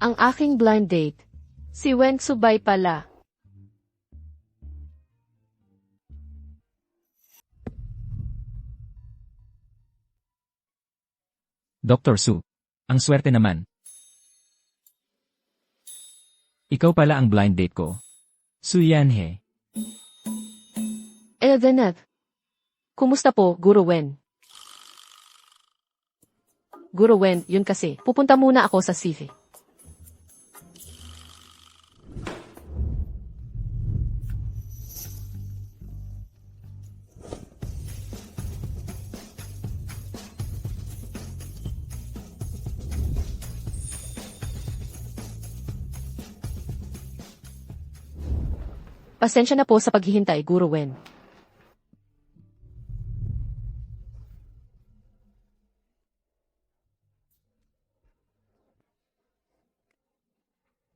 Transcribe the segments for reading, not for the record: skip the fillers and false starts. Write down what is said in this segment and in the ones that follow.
Ang aking blind date. Si Wen Subay pala. Dr. Su. Ang swerte naman. Ikaw pala ang blind date ko. Su Yanhe. Eldeneth. Kumusta po, Guro Wen? Guro Wen, yun kasi. Pupunta muna ako sa CV. Pasensya na po sa paghihintay, Guro Wen.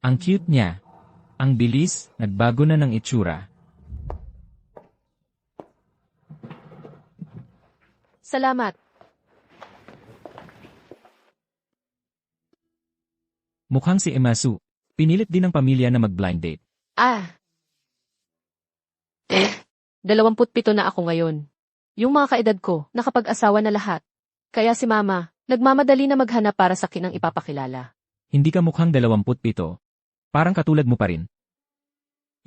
Ang cute niya. Ang bilis, nagbago na ng itsura. Salamat. Mukhang si Emasu. Pinilit din ng pamilya na mag-blind date. 27 na ako ngayon. Yung mga kaedad ko, nakapag-asawa na lahat. Kaya si Mama, nagmamadali na maghanap para sa kinang ipapakilala. Hindi ka mukhang 27. Parang katulad mo pa rin.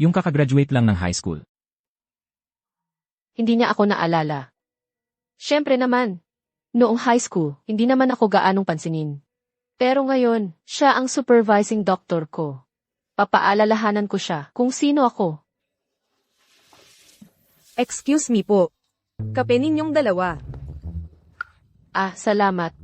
Yung kakagraduate lang ng high school. Hindi niya ako naalala. Siyempre naman. Noong high school, hindi naman ako gaanong pansinin. Pero ngayon, siya ang supervising doctor ko. Papaalalahanan ko siya kung sino ako. Excuse me po. Kape ninyong dalawa. Salamat.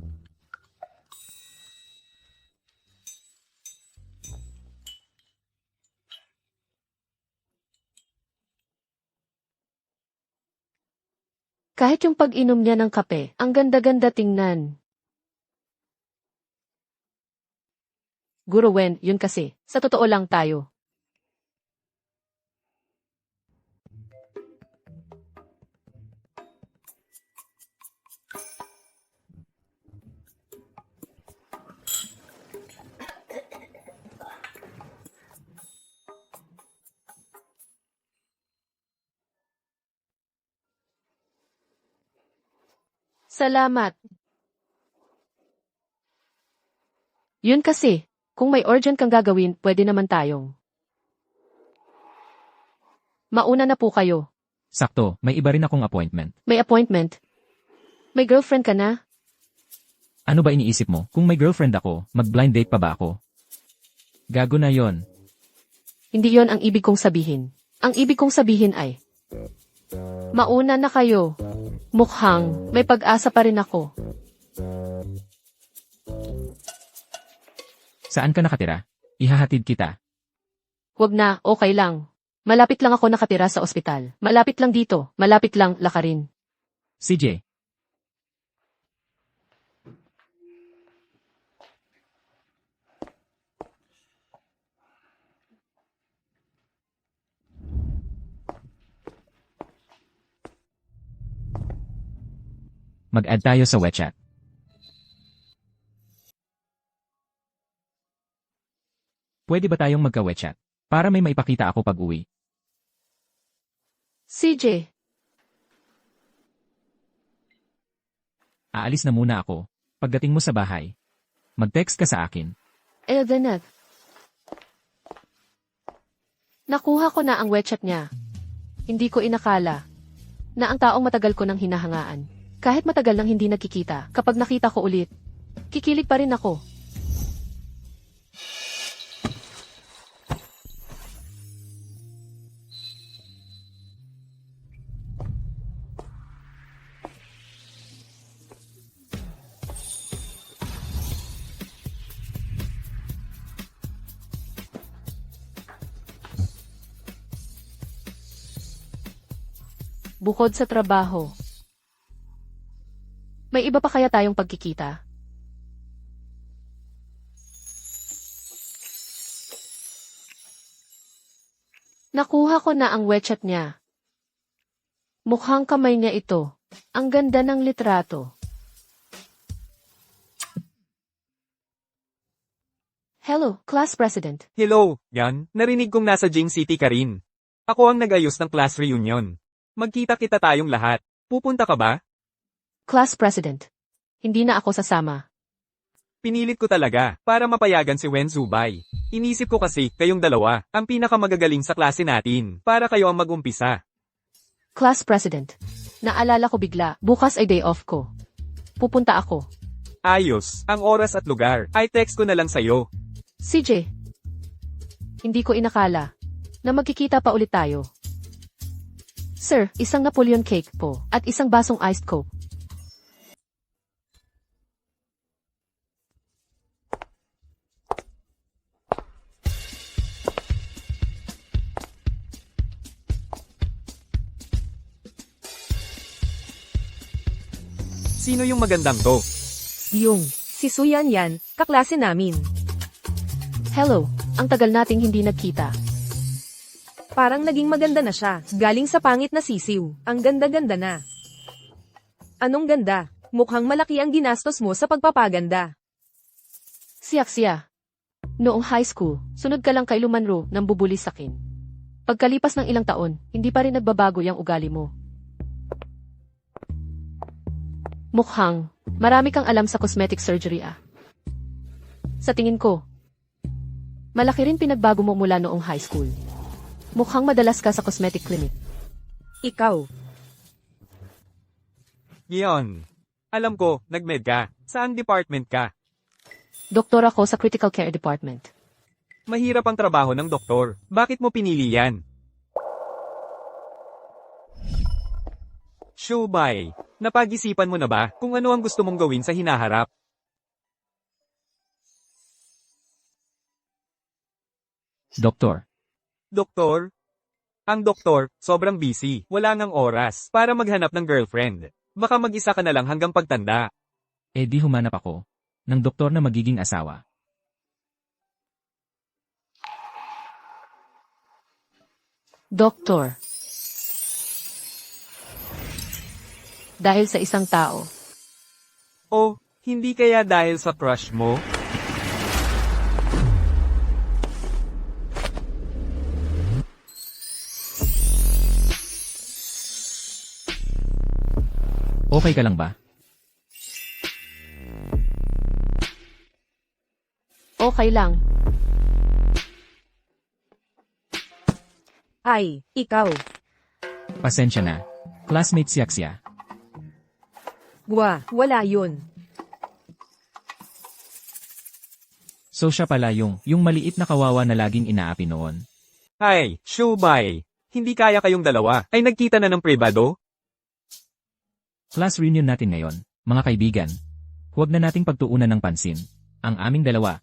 Kahit yung pag-inom niya ng kape, ang ganda-ganda tingnan. Guro Wen, yun kasi. Sa totoo lang tayo. Salamat. Yun kasi, kung may urgent kang gagawin, pwede naman tayong. Mauna na po kayo. Sakto, may iba rin akong appointment. May appointment. May girlfriend ka na? Ano ba iniisip mo? Kung may girlfriend ako, mag-blind date pa ba ako? Gago na yon. Hindi yon ang ibig kong sabihin. Ang ibig kong sabihin ay, mauna na kayo. Mukhang may pag-asa pa rin ako. Saan ka nakatira? Ihahatid kita. Wag na, okay lang. Malapit lang ako nakatira sa ospital. Malapit lang dito. Malapit lang lakarin. CJ. Mag-add tayo sa WeChat. Pwede ba tayong magka-WeChat? Para may maipakita ako pag-uwi. CJ. Aalis na muna ako. Pagdating mo sa bahay, mag-text ka sa akin. Eldeneth. Nakuha ko na ang WeChat niya. Hindi ko inakala na ang taong matagal ko nang hinahangaan. Kahit matagal nang hindi nagkikita, kapag nakita ko ulit, kikilig pa rin ako. Bukod sa trabaho, may iba pa kaya tayong pagkikita? Nakuha ko na ang WeChat niya. Mukhang kamay niya ito. Ang ganda ng litrato. Hello, class president. Hello, Yan. Narinig kong nasa Jing City ka rin. Ako ang nag-ayos ng class reunion. Magkita-kita tayong lahat. Pupunta ka ba? Class president. Hindi na ako sasama. Pinilit ko talaga, para mapayagan si Wen Zubay. Inisip ko kasi, kayong dalawa, ang pinakamagagaling sa klase natin, para kayo ang mag-umpisa. Class president. Naalala ko bigla, bukas ay day off ko. Pupunta ako. Ayos, ang oras at lugar, ay text ko na lang sa'yo. CJ. Hindi ko inakala na magkikita pa ulit tayo. Sir, isang Napoleon cake po, at isang basong iced coke. Sino yung magandang to? Yung, si Suyan yan, kaklase namin. Hello, ang tagal nating hindi nagkita. Parang naging maganda na siya, galing sa pangit na sisiw. Ang ganda-ganda na. Anong ganda? Mukhang malaki ang ginastos mo sa pagpapaganda. Siya. Noong high school, sunod ka lang kay Lumanro nang bubuli sakin. Pagkalipas ng ilang taon, hindi pa rin nagbabago yung ugali mo. Mukhang, marami kang alam sa cosmetic surgery Sa tingin ko, malaki rin pinagbago mo mula noong high school. Mukhang madalas ka sa cosmetic clinic. Ikaw. Yon. Alam ko, nag-med ka. Saan department ka? Doktor ako sa critical care department. Mahirap ang trabaho ng doktor. Bakit mo pinili yan? Shubay, napag-isipan mo na ba kung ano ang gusto mong gawin sa hinaharap? Doktor. Doktor? Ang doktor, sobrang busy. Wala ngang oras para maghanap ng girlfriend. Baka mag-isa ka na lang hanggang pagtanda. Eh di humanap ako ng doktor na magiging asawa. Doktor. Dahil sa isang tao. O, hindi kaya dahil sa crush mo? Okay ka lang ba? Okay lang. Ay, ikaw. Pasensya na. Classmate si Axia. Wala yun. So siya pala yung maliit na kawawa na laging inaapi noon. Ay, Shubay. Hindi kaya kayong dalawa. Ay nagkita na ng pribado? Class reunion natin ngayon, mga kaibigan. Huwag na nating pagtuunan ng pansin. Ang aming dalawa.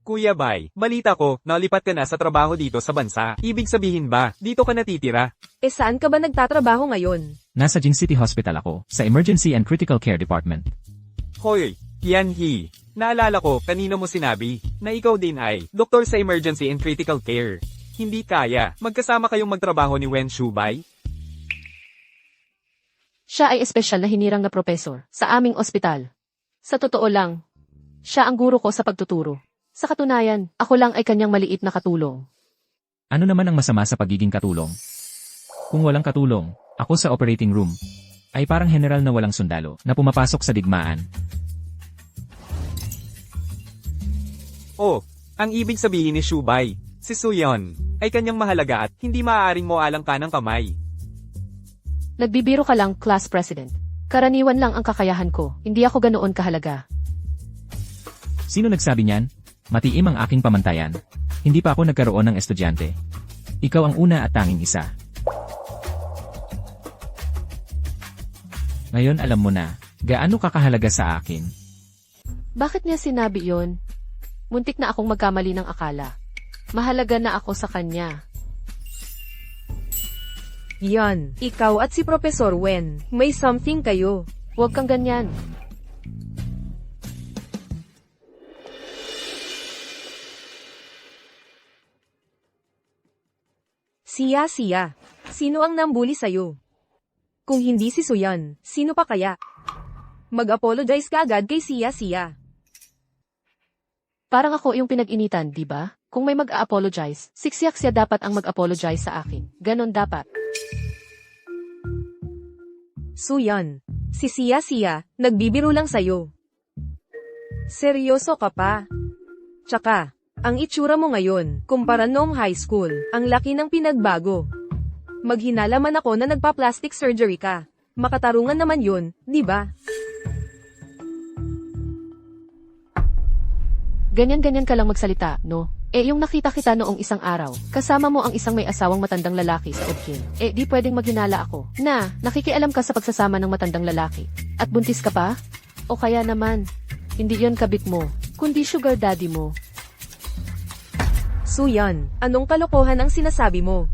Kuya Bay, balita ko, nalipat ka na sa trabaho dito sa bansa. Ibig sabihin ba, dito ka natitira? Eh saan ka ba nagtatrabaho ngayon? Nasa Jin City Hospital ako, sa Emergency and Critical Care Department. Hoy, Yan-hee. Naalala ko, kanina mo sinabi, na ikaw din ay, doktor sa Emergency and Critical Care. Hindi kaya, magkasama kayong magtrabaho ni Wen Shubay? Siya ay espesyal na hinirang na propesor sa aming ospital. Sa totoo lang, siya ang guro ko sa pagtuturo. Sa katunayan, ako lang ay kanyang maliit na katulong. Ano naman ang masama sa pagiging katulong? Kung walang katulong, ako sa operating room, ay parang general na walang sundalo na pumapasok sa digmaan. Oh, ang ibig sabihin ni Shubay, si Suyon, ay kanyang mahalaga at hindi maaaring mo alang ka ng kamay. Nagbibiro ka lang, class president. Karaniwan lang ang kakayahan ko, hindi ako ganoon kahalaga. Sino nagsabi niyan? Matiim ang aking pamantayan. Hindi pa ako nagkaroon ng estudyante. Ikaw ang una at tanging isa. Ngayon alam mo na, gaano kakahalaga sa akin. Bakit niya sinabi yon? Muntik na akong magkamali ng akala. Mahalaga na ako sa kanya. Yan, ikaw at si Professor Wen, may something kayo. Huwag kang ganyan. Siya. Sino ang nambuli sa'yo? Kung hindi si Suyan, sino pa kaya? Mag-apologize ka agad kay Siya. Parang ako yung pinag-initan, di ba? Kung may mag-a-apologize, siksiyak siya dapat ang mag-apologize sa akin. Ganon dapat. Suyan. Si Sia, nagbibiro lang sa'yo. Seryoso ka pa? Tsaka, ang itsura mo ngayon, kumpara noong high school, ang laki ng pinagbago. Maghinala man ako na nagpa-plastic surgery ka. Makatarungan naman yun, di ba? Ganyan-ganyan ka lang magsalita, no? Yung nakita kita noong isang araw, kasama mo ang isang may asawang matandang lalaki sa Obkin. Di pwedeng maghinala ako na nakikialam ka sa pagsasama ng matandang lalaki. At buntis ka pa? O kaya naman, hindi yon kabit mo, kundi sugar daddy mo. Suyan, anong kalokohan ang sinasabi mo?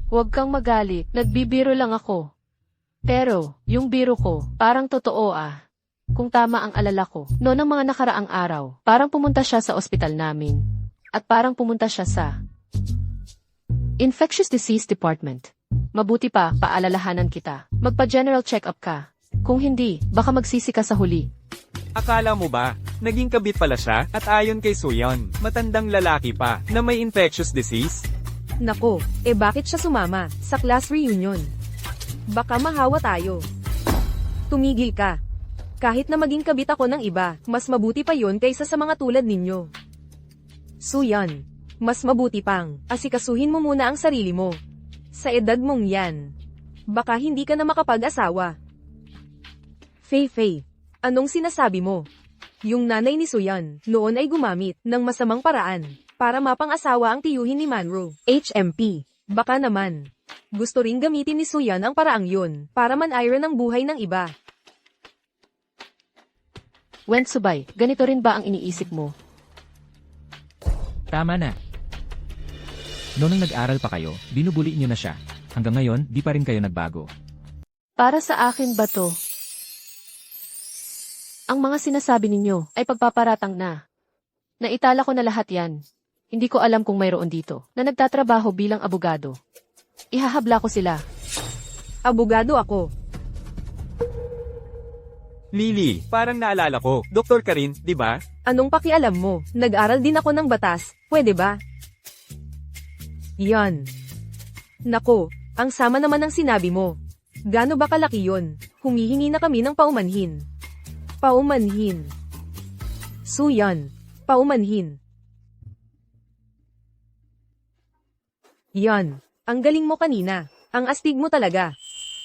Huwag kang magalit, nagbibiro lang ako. Pero, yung biro ko, parang totoo ah. Kung tama ang alala ko, noong mga nakaraang araw, parang pumunta siya sa ospital namin. At parang pumunta siya sa Infectious Disease Department. Mabuti pa, paalalahanan kita. Magpa-general check-up ka. Kung hindi, baka magsisi ka sa huli. Akala mo ba, naging kabit pala siya at ayon kay Suyon, matandang lalaki pa na may infectious disease? Nako, bakit siya sumama sa class reunion? Baka mahawa tayo. Tumigil ka. Kahit na maging kabit ako ng iba, mas mabuti pa yon kaysa sa mga tulad ninyo. Suyan, mas mabuti pang, asikasuhin mo muna ang sarili mo. Sa edad mong yan, baka hindi ka na makapag-asawa. Fei, anong sinasabi mo? Yung nanay ni Suyan, noon ay gumamit ng masamang paraan para mapang-asawa ang tiyuhin ni Manro, HMP. Baka naman, gusto ring gamitin ni Suyan ang paraang yun para man-iron ang buhay ng iba. Wentsubay, ganito rin ba ang iniisip mo? Tama na. Noong nag-aral pa kayo, binubuli niyo na siya. Hanggang ngayon, di pa rin kayo nagbago. Para sa akin ba to? Ang mga sinasabi ninyo ay pagpaparatang na. Naitala ko na lahat yan. Hindi ko alam kung mayroon dito na nagtatrabaho bilang abogado. Ihahabla ko sila. Abogado ako. Lily, parang naalala ko, doktor ka rin, di ba? Anong pakialam mo? Nag-aral din ako ng batas, pwede ba? Yan. Nako, ang sama naman ng sinabi mo. Gaano ba kalaki yon? Humihingi na kami ng paumanhin. Paumanhin. Suyan, paumanhin. Yan, ang galing mo kanina. Ang astig mo talaga.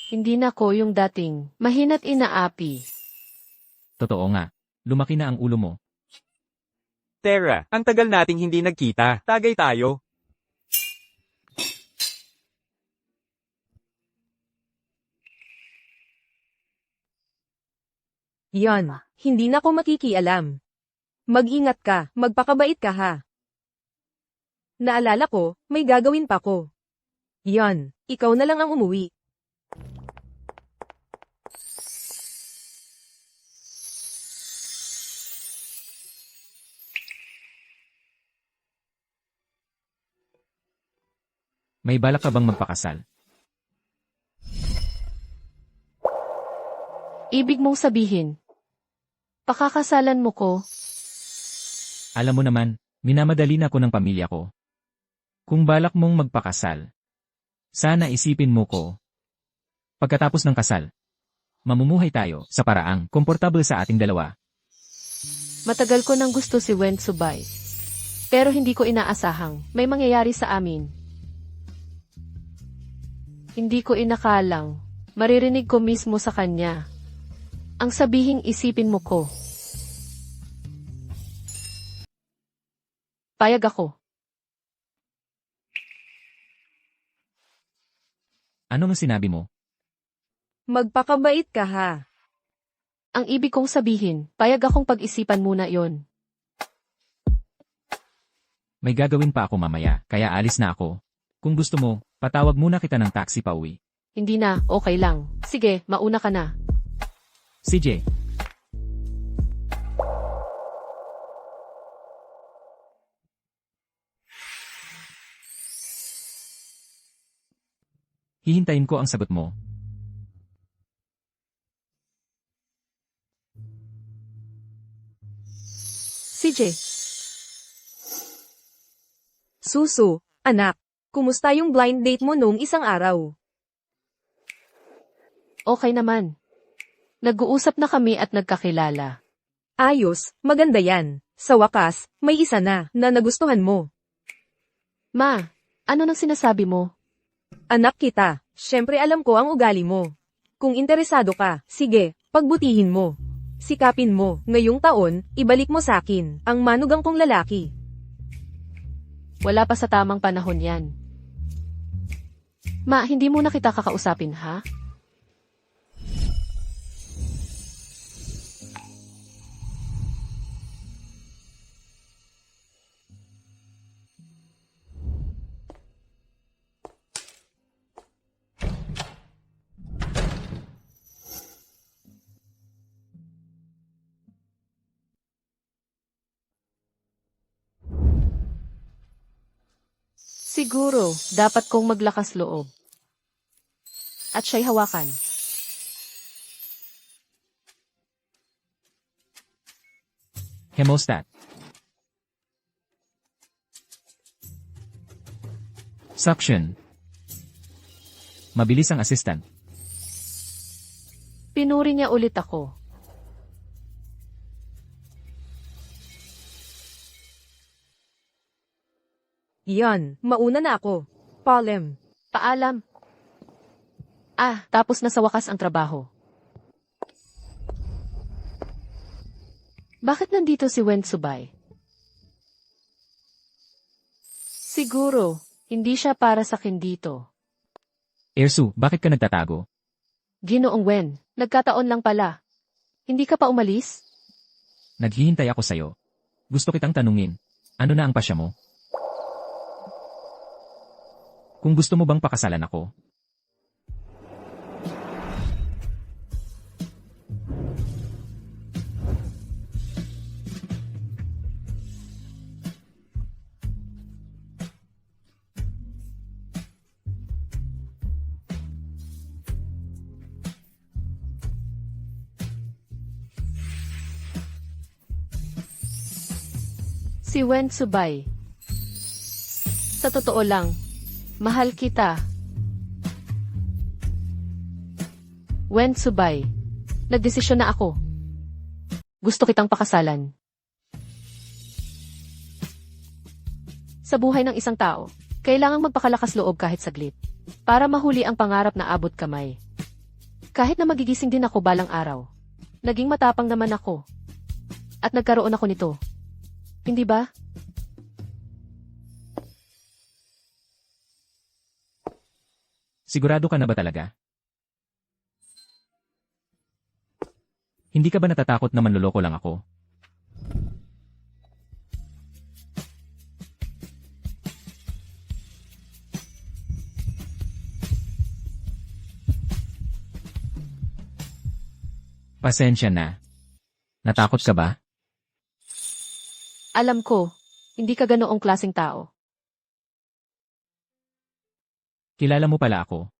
Hindi na ko yung dating mahina't inaapi. Totoo nga. Lumaki na ang ulo mo. Tara, ang tagal nating hindi nagkita. Tagay tayo. Yan, hindi na ko makikialam. Mag-ingat ka, magpakabait ka ha. Naalala ko, may gagawin pa ko. Yan, ikaw na lang ang umuwi. May balak ka bang magpakasal? Ibig mong sabihin, pakakasalan mo ko? Alam mo naman, minamadali na ako ng pamilya ko. Kung balak mong magpakasal, sana isipin mo ko. Pagkatapos ng kasal, mamumuhay tayo sa paraang komportable sa ating dalawa. Matagal ko nang gusto si Wentsubay. Pero hindi ko inaasahang may mangyayari sa amin. Hindi ko inakalang maririnig ko mismo sa kanya. Ang sabihing isipin mo ko. Payag ako. Ano ang sinabi mo? Magpakabait ka ha. Ang ibig kong sabihin, payag akong pag-isipan muna yon. May gagawin pa ako mamaya, kaya alis na ako. Kung gusto mo, patawag muna kita ng taxi pa uwi. Hindi na, okay lang. Sige, mauna ka na. CJ. Hihintayin ko ang sagot mo. CJ, Susu, anak. Kumusta yung blind date mo noong isang araw? Okay naman. Nag-uusap na kami at nagkakilala. Ayos, maganda yan. Sa wakas, may isa na nagustuhan mo. Ma, ano nang sinasabi mo? Anak kita, syempre alam ko ang ugali mo. Kung interesado ka, sige, pagbutihin mo. Sikapin mo, ngayong taon, ibalik mo sa akin, ang manugang kong lalaki. Wala pa sa tamang panahon yan. Ma, hindi mo na kita kakausapin, ha? Siguro, dapat kong maglakas loob. At siya'y hawakan. Hemostat. Suction. Mabilis ang assistant. Pinuri niya ulit ako. Yan, mauna na ako. Palem. Paalam. Tapos na sa wakas ang trabaho. Bakit nandito si Wen Subay? Siguro, hindi siya para sa akin dito. Ersu, bakit ka nagtatago? Ginoong Wen, nagkataon lang pala. Hindi ka pa umalis? Naghihintay ako sa'yo. Gusto kitang tanungin. Ano na ang pasya mo? Kung gusto mo bang pakasalan ako? Si Wen Subay. Sa totoo lang, mahal kita. Wen Subay. Nagdesisyon na ako. Gusto kitang pakasalan. Sa buhay ng isang tao, kailangang magpakalakas loob kahit saglit. Para mahuli ang pangarap na abot kamay. Kahit na magigising din ako balang araw. Naging matapang naman ako. At nagkaroon ako nito. Hindi ba? Sigurado ka na ba talaga? Hindi ka ba natatakot na manloloko lang ako? Pasensya na. Natakot ka ba? Alam ko, hindi ka ganoong klaseng tao. Kilala mo pala ako.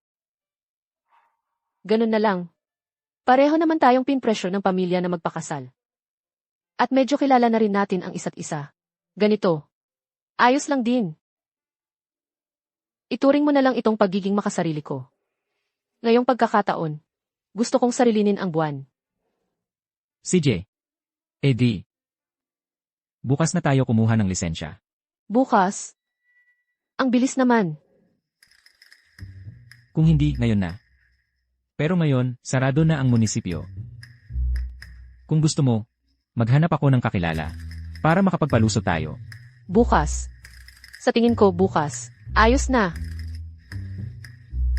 Ganun na lang. Pareho naman tayong pinpressure ng pamilya na magpakasal. At medyo kilala na rin natin ang isa't isa. Ganito. Ayos lang din. Ituring mo na lang itong pagiging makasarili ko. Ngayong pagkakataon, gusto kong sarilinin ang buwan. CJ. Edi. Bukas na tayo kumuha ng lisensya. Bukas? Ang bilis naman. Kung hindi, ngayon na. Pero ngayon, sarado na ang munisipyo. Kung gusto mo, maghanap ako ng kakilala para makapagpalusot tayo. Bukas. Sa tingin ko, bukas. Ayos na.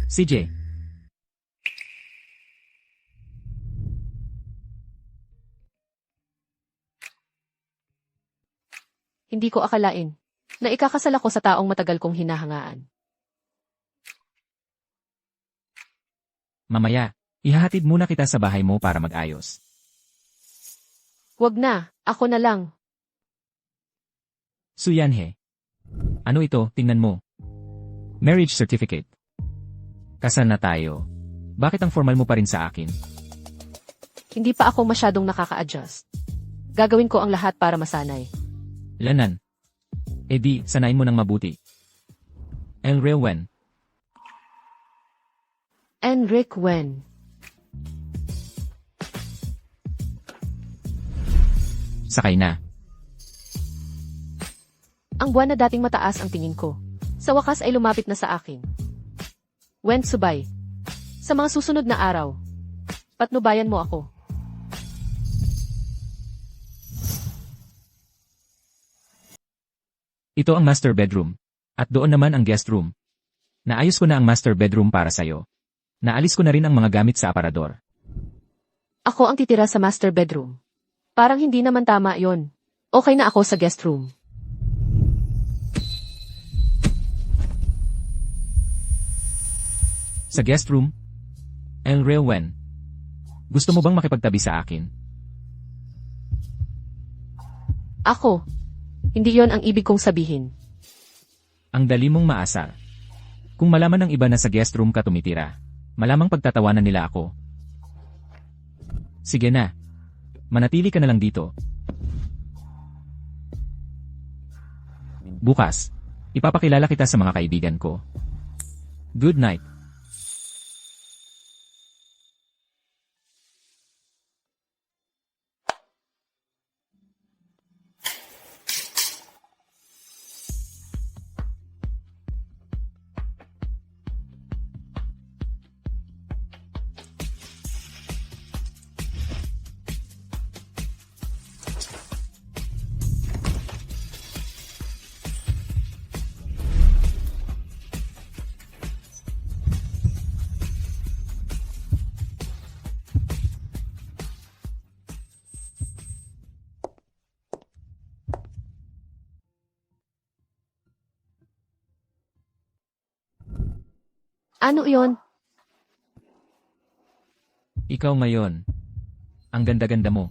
CJ. Hindi ko akalain na ikakasal ako sa taong matagal kong hinahangaan. Mamaya, ihahatid muna kita sa bahay mo para mag-ayos. Wag na, ako na lang. Suyanhe. Ano ito, tingnan mo. Marriage certificate. Kasal na tayo. Bakit ang formal mo pa rin sa akin? Hindi pa ako masyadong nakaka-adjust. Gagawin ko ang lahat para masanay. Lanan. Edi, sanayin mo ng mabuti. Enric Wen. Enric Wen. Sakay na. Ang buwan na dating mataas ang tingin ko. Sa wakas ay lumapit na sa akin. Wen Subay. Sa mga susunod na araw, patnubayan mo ako. Ito ang master bedroom. At doon naman ang guest room. Naayos ko na ang master bedroom para sa'yo. Naalis ko na rin ang mga gamit sa aparador. Ako ang titira sa master bedroom. Parang hindi naman tama yon. Okay na ako sa guest room. Sa guest room? Enric Wen. Gusto mo bang makipagtabi sa akin? Ako. Hindi yon ang ibig kong sabihin. Ang dali mong maasar. Kung malaman ng iba na sa guest room ka tumitira, malamang pagtatawanan nila ako. Sige na. Manatili ka na lang dito. Bukas, ipapakilala kita sa mga kaibigan ko. Good night. Ano yon? Ikaw ngayon. Ang ganda-ganda mo.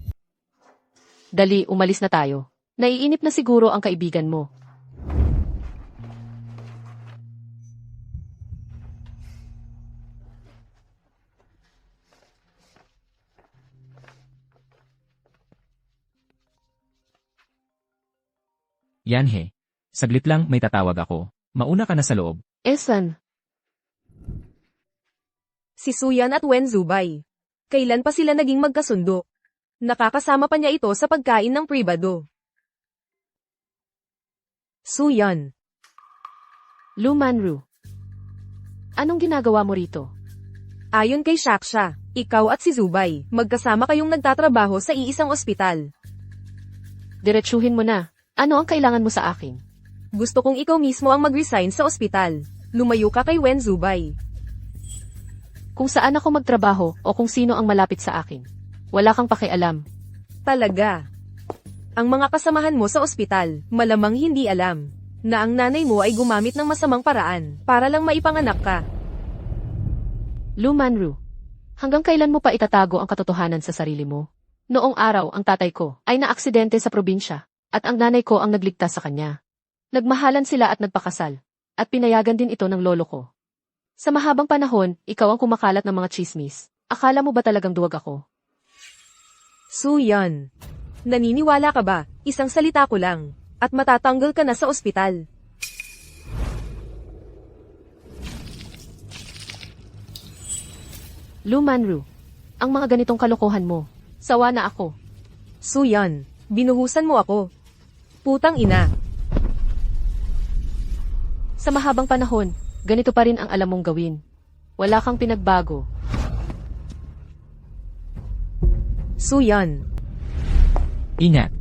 Dali, umalis na tayo. Naiinip na siguro ang kaibigan mo. Yan he. Saglit lang may tatawag ako. Mauna ka na sa loob. Esan, Si Suyan at Wen Zubay. Kailan pa sila naging magkasundo? Nakakasama pa niya ito sa pagkain ng pribado. Suyan. Lu Manru. Anong ginagawa mo rito? Ayon kay Shaksha, ikaw at si Zubay, magkasama kayong nagtatrabaho sa iisang ospital. Diretsuhin mo na. Ano ang kailangan mo sa akin? Gusto kong ikaw mismo ang mag-resign sa ospital. Lumayo ka kay Wen Zubay. Kung saan ako magtrabaho o kung sino ang malapit sa akin. Wala kang pakialam. Talaga. Ang mga kasamahan mo sa ospital, malamang hindi alam, na ang nanay mo ay gumamit ng masamang paraan, para lang maipanganak ka. Lu Manru. Hanggang kailan mo pa itatago ang katotohanan sa sarili mo? Noong araw ang tatay ko ay naaksidente sa probinsya, at ang nanay ko ang nagligtas sa kanya. Nagmahalan sila at nagpakasal, at pinayagan din ito ng lolo ko. Sa mahabang panahon, ikaw ang kumakalat ng mga tsismis. Akala mo ba talagang duwag ako? Suyan. Naniniwala ka ba? Isang salita ko lang. At matatanggal ka na sa ospital. Lu Manru. Ang mga ganitong kalokohan mo. Sawa na ako. Suyan. Binuhusan mo ako. Putang ina. Sa mahabang panahon, ganito pa rin ang alam mong gawin. Wala kang pinagbago. Suyan. Ingat.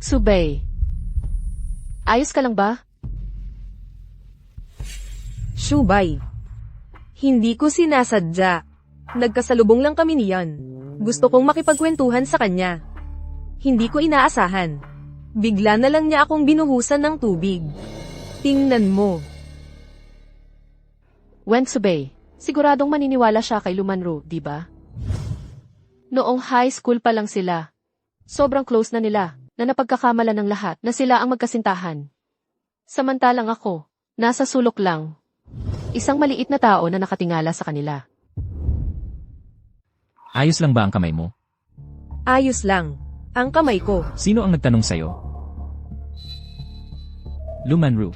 Subay. Ayos ka lang ba? Shubay. Hindi ko sinasadya. Nagkasalubong lang kami niyan. Gusto kong makipagkwentuhan sa kanya. Hindi ko inaasahan. Bigla na lang niya akong binuhusan ng tubig. Tingnan mo. Wen Subay. Siguradong maniniwala siya kay Lu Manru, di ba? Noong high school pa lang sila. Sobrang close na nila, na napagkakamala ng lahat na sila ang magkasintahan. Samantalang ako, nasa sulok lang. Isang maliit na tao na nakatingala sa kanila. Ayos lang ba ang kamay mo? Ayos lang. Ang kamay ko. Sino ang nagtanong sa'yo? Lumanru.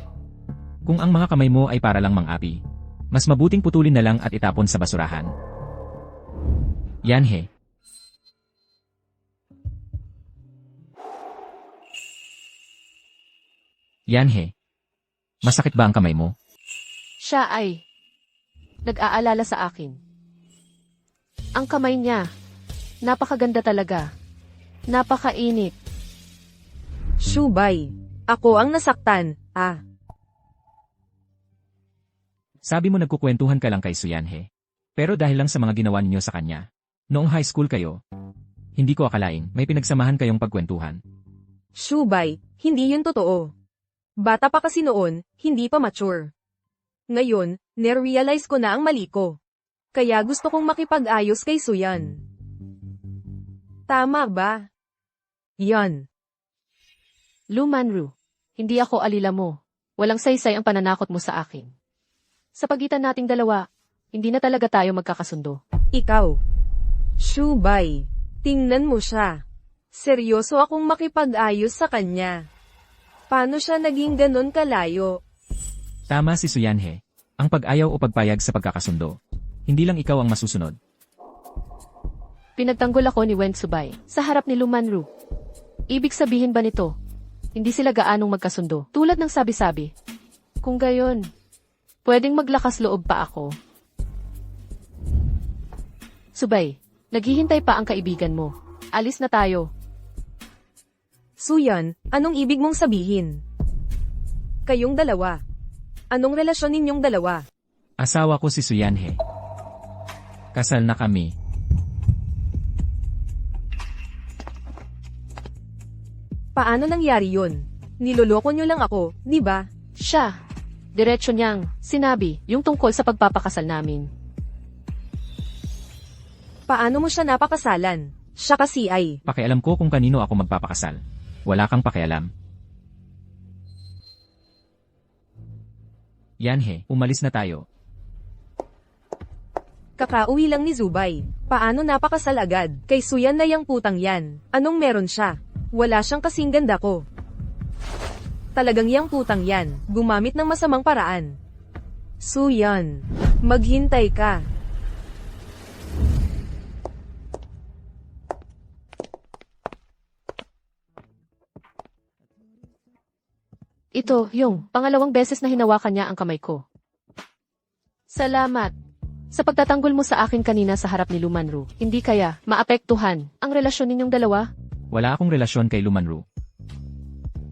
Kung ang mga kamay mo ay para lang mang-api, mas mabuting putulin na lang at itapon sa basurahan. Yanhe. Yanhe. Masakit ba ang kamay mo? Siya ay nag-aalala sa akin. Ang kamay niya, napakaganda talaga. Napakainit. Shubay. Ako ang nasaktan. Sabi mo nagkukwentuhan ka lang kay Suyanhe. Pero dahil lang sa mga ginawa ninyo sa kanya, noong high school kayo, hindi ko akalaing may pinagsamahan kayong pagkwentuhan. Shubay, hindi yun totoo. Bata pa kasi noon, hindi pa mature. Ngayon, nerealize ko na ang mali ko. Kaya gusto kong makipag-ayos kay Suyan. Tama ba? Yan. Lumanru, hindi ako alila mo. Walang saysay ang pananakot mo sa akin. Sa pagitan nating dalawa, hindi na talaga tayo magkakasundo. Ikaw. Shubay, tingnan mo siya. Seryoso akong makipag-ayos sa kanya. Paano siya naging ganon kalayo? Tama si Suyanhe. Ang pag-ayaw o pagpayag sa pagkakasundo. Hindi lang ikaw ang masusunod. Pinagtanggol ako ni Wen Subay sa harap ni Lumanru. Ibig sabihin ba nito? Hindi sila gaanong magkasundo, tulad ng sabi-sabi. Kung gayon, pwedeng maglakas loob pa ako. Subay, naghihintay pa ang kaibigan mo. Alis na tayo. Suyan, anong ibig mong sabihin? Kayong dalawa. Anong relasyon ninyong dalawa? Asawa ko si Suyanhe. Kasal na kami. Paano nangyari yun? Niloloko nyo lang ako, di ba? Siya, diretso niyang sinabi yung tungkol sa pagpapakasal namin. Paano mo siya napakasalan? Siya kasi ay. Pakialam ko kung kanino ako magpapakasal. Wala kang pakialam. Yanhe, umalis na tayo. Kakauwi lang ni Zubay. Paano napakasal agad? Kay Suyan na yang putang yan. Anong meron siya? Wala siyang kasing ganda ko. Talagang yang putang yan. Gumamit ng masamang paraan. Suyan, maghintay ka. Ito, yung pangalawang beses na hinawakan niya ang kamay ko. Salamat. Sa pagtatanggol mo sa akin kanina sa harap ni Lumanru, hindi kaya maapektuhan ang relasyon ninyong dalawa? Wala akong relasyon kay Lumanru.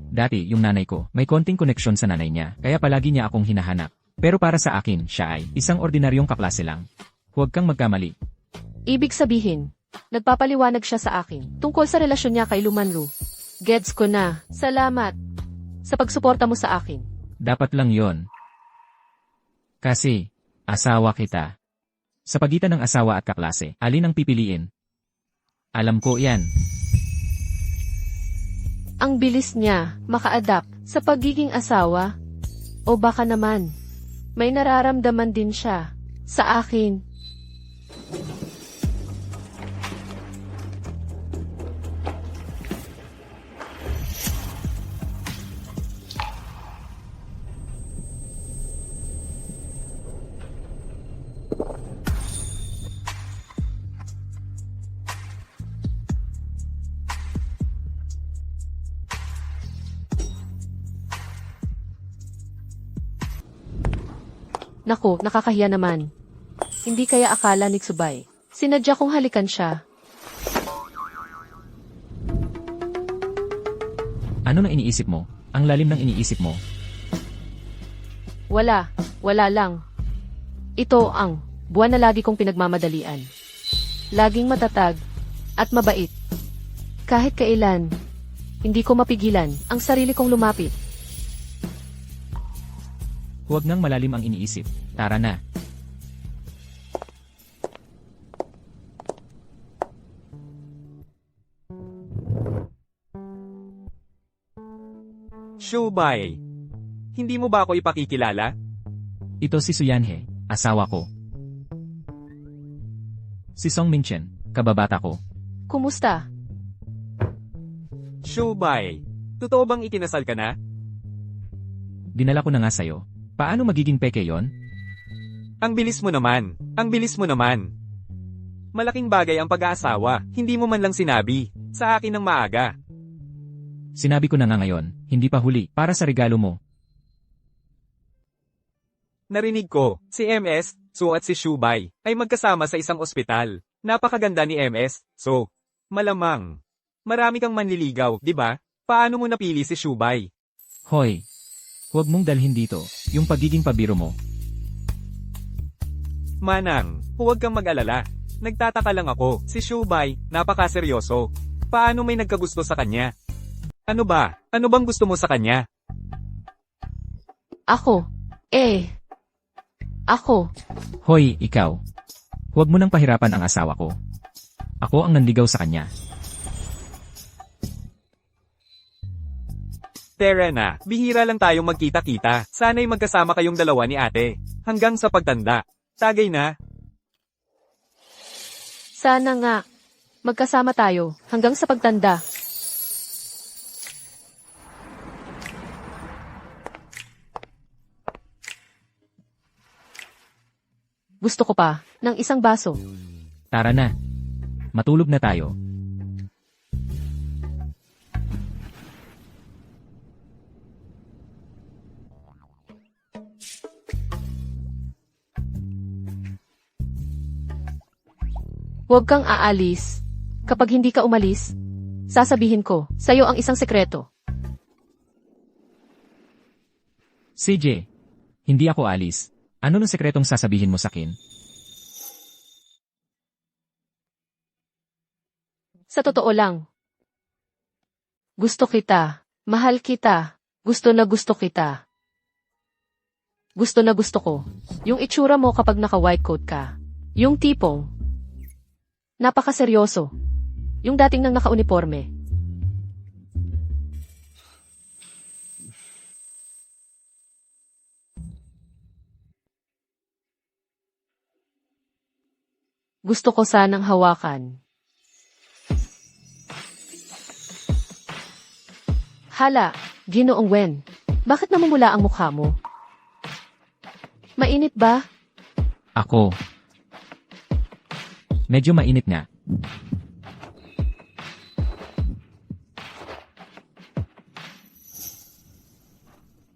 Dati, yung nanay ko, may konting koneksyon sa nanay niya, kaya palagi niya akong hinahanap. Pero para sa akin, siya ay isang ordinaryong kaklase lang. Huwag kang magkamali. Ibig sabihin, nagpapaliwanag siya sa akin tungkol sa relasyon niya kay Lumanru. Gets ko na. Salamat sa pagsuporta mo sa akin. Dapat lang yon. Kasi, asawa kita. Sa pagitan ng asawa at kaklase, alin ang pipiliin? Alam ko yan. Ang bilis niya maka-adapt sa pagiging asawa. O baka naman, may nararamdaman din siya sa akin. Naku, nakakahiya naman. Hindi kaya akala ni Tsubay. Sinadya kong halikan siya. Ano na iniisip mo? Ang lalim ng iniisip mo. Wala lang. Ito ang buwan na lagi kong pinagmamadalian. Laging matatag at mabait. Kahit kailan, hindi ko mapigilan ang sarili kong lumapit. Huwag nang malalim ang iniisip. Tara na. Shubay, hindi mo ba ako ipakikilala? Ito si Suyanhe, asawa ko. Si Song Mingchen, kababata ko. Kumusta? Shubay, totoo bang ikinasal ka na? Dinala ko na nga sa'yo. Paano magiging peke yon? Ang bilis mo naman. Ang bilis mo naman. Malaking bagay ang pag-aasawa, hindi mo man lang sinabi. Sa akin ng maaga. Sinabi ko na nga ngayon, hindi pa huli, para sa regalo mo. Narinig ko, si MS, So at si Shubay, ay magkasama sa isang ospital. Napakaganda ni MS, So. Malamang. Marami kang manliligaw, di ba? Paano mo napili si Shubay? Hoy! Huwag mong dalhin dito, yung pagiging pabiro mo. Manang, huwag kang mag-alala. Nagtataka lang ako, si Shubay, napakaseryoso. Paano may nagkagusto sa kanya? Ano ba? Ano bang gusto mo sa kanya? Ako. Ako. Hoy, ikaw. Huwag mo nang pahirapan ang asawa ko. Ako ang nanligaw sa kanya. Terena, bihira lang tayong magkita-kita. Sana'y magkasama kayong dalawa ni ate. Hanggang sa pagtanda. Tagay na. Sana nga. Magkasama tayo hanggang sa pagtanda. Gusto ko pa ng isang baso. Tara na. Matulog na tayo. Huwag kang aalis. Kapag hindi ka umalis, sasabihin ko sa'yo ang isang sekreto. CJ, hindi ako alis. Ano ng sekretong sasabihin mo sa akin? Sa totoo lang. Gusto kita. Mahal kita. Gusto na gusto kita. Gusto na gusto ko. Yung itsura mo kapag naka-white coat ka. Yung tipong napakaseryoso. Yung dating nang naka-uniforme. Gusto ko sanang hawakan. Hala, Ginoong Wen, bakit namumula ang mukha mo? Mainit ba? Ako. Medyo mainit nga.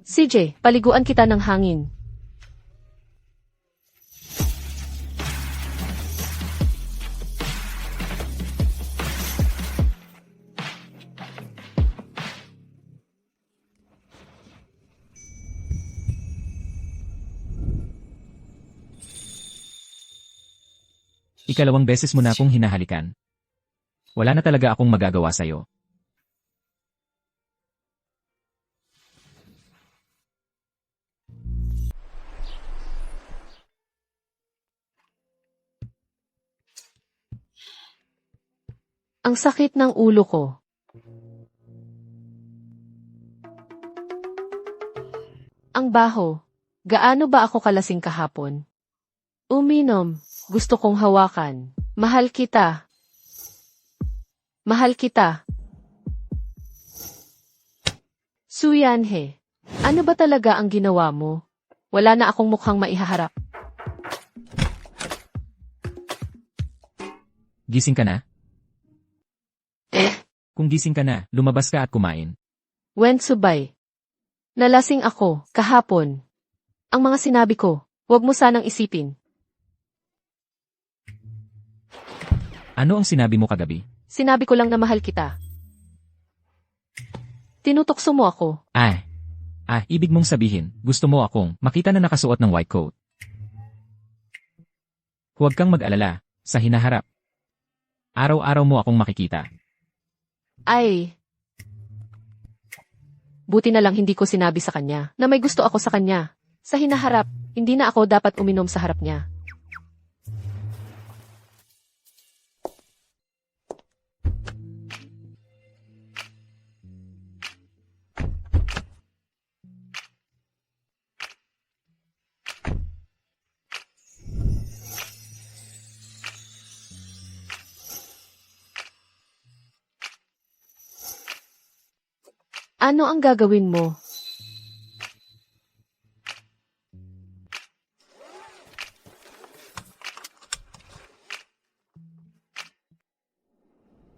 CJ, paliguan kita ng hangin. Ikalawang beses mo na akong hinahalikan. Wala na talaga akong magagawa sa'yo. Ang sakit ng ulo ko. Ang baho. Gaano ba ako kalasing kahapon? Uminom. Gusto kong hawakan. Mahal kita. Mahal kita. Suyanhe. Ano ba talaga ang ginawa mo? Wala na akong mukhang maihaharap. Gising ka na? Kung gising ka na, lumabas ka at kumain. Wensubay. Nalasing ako, kahapon. Ang mga sinabi ko, huwag mo sanang isipin. Ano ang sinabi mo kagabi? Sinabi ko lang na mahal kita. Tinutokso mo ako. Ibig mong sabihin, gusto mo akong makita na nakasuot ng white coat. Huwag kang mag-alala, sa hinaharap. Araw-araw mo akong makikita. Ay. Buti na lang hindi ko sinabi sa kanya na may gusto ako sa kanya. Sa hinaharap, hindi na ako dapat uminom sa harap niya. Ano ang gagawin mo?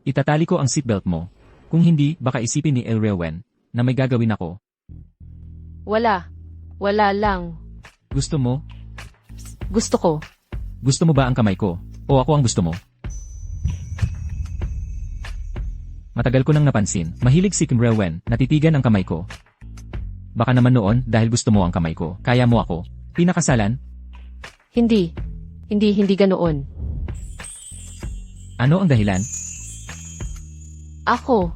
Itatali ko ang seatbelt mo. Kung hindi, baka isipin ni Elrewen na may gagawin ako. Wala. Wala lang. Gusto mo? Gusto ko. Gusto mo ba ang kamay ko? O ako ang gusto mo? Matagal ko nang napansin, mahilig si Kim Relwen, natitigan ang kamay ko. Baka naman noon, dahil gusto mo ang kamay ko, kaya mo ako. Pinakasalan? Hindi. Hindi ganoon. Ano ang dahilan? Ako.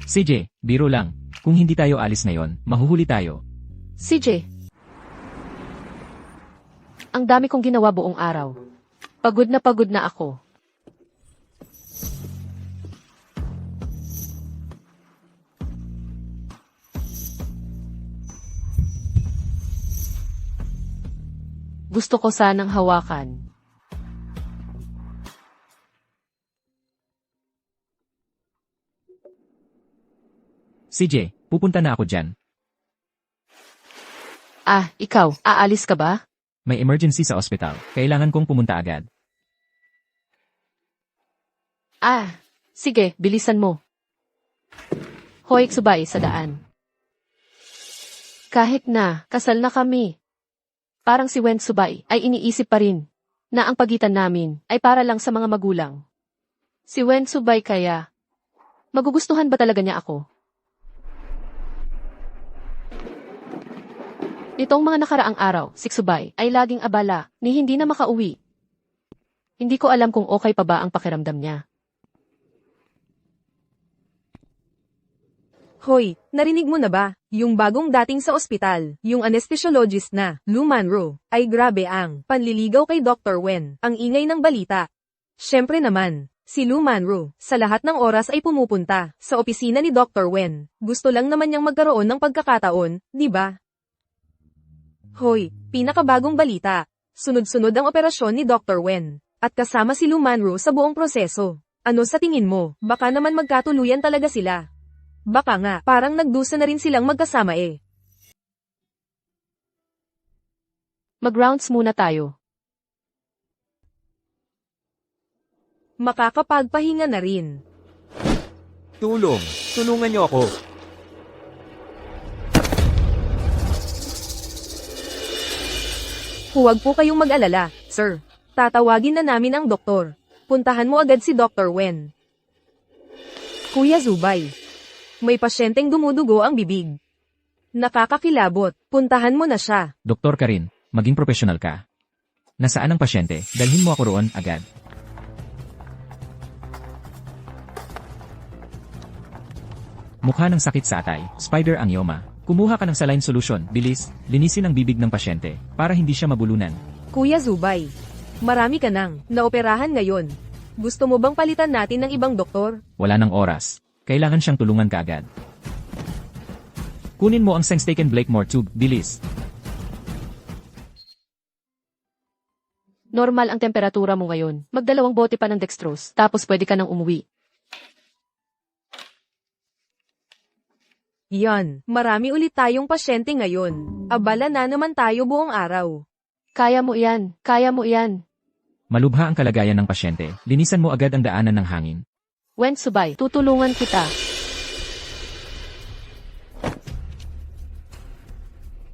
CJ, biro lang. Kung hindi tayo alis ngayon, mahuhuli tayo. CJ. Ang dami kong ginawa buong araw. Pagod na ako. Gusto ko sanang hawakan. CJ, pupunta na ako dyan. Ah, ikaw, aalis ka ba? May emergency sa ospital. Kailangan kong pumunta agad. Ah, sige, bilisan mo. Hoy, subay sa daan. Kahit na, kasal na kami. Parang si Wen Subay ay iniisip pa rin na ang pagitan namin ay para lang sa mga magulang. Si Wen Subay kaya, magugustuhan ba talaga niya ako? Nitong mga nakaraang araw, si Subay ay laging abala ni hindi na makauwi. Hindi ko alam kung okay pa ba ang pakiramdam niya. Hoy, narinig mo na ba? Yung bagong dating sa ospital, yung anesthesiologist na, Lu Manro, ay grabe ang panliligaw kay Dr. Wen. Ang ingay ng balita. Syempre naman, si Lu Manro, sa lahat ng oras ay pumupunta sa opisina ni Dr. Wen. Gusto lang naman niyang magkaroon ng pagkakataon, di ba? Hoy, pinakabagong balita. Sunod-sunod ang operasyon ni Dr. Wen. At kasama si Lu Manro sa buong proseso. Ano sa tingin mo? Baka naman magkatuluyan talaga sila. Baka nga, parang nagdusa na rin silang magkasama eh. Mag-rounds muna tayo. Makakapagpahinga na rin. Tulungan niyo ako. Huwag po kayong mag-alala, sir. Tatawagin na namin ang doktor. Puntahan mo agad si Dr. Wen. Kuya Zubay. May pasyenteng dumudugo ang bibig. Nakakakilabot. Puntahan mo na siya. Doktor ka rin, maging profesional ka. Nasaan ang pasyente? Dalhin mo ako roon agad. Mukha ng sakit sa atay, spider angioma. Kumuha ka ng saline solution, bilis, linisin ang bibig ng pasyente, para hindi siya mabulunan. Kuya Zubay. Marami ka nang naoperahan ngayon. Gusto mo bang palitan natin ng ibang doktor? Wala ng oras. Kailangan siyang tulungan kaagad. Kunin mo ang Sengstaken Blakemore tube, bilis. Normal ang temperatura mo ngayon. Magdalawang bote pa ng dextrose, tapos pwede ka nang umuwi. Yan, marami ulit tayong pasyente ngayon. Abala na naman tayo buong araw. Kaya mo yan, kaya mo yan. Malubha ang kalagayan ng pasyente, linisan mo agad ang daanan ng hangin. Wen Subay, tutulungan kita.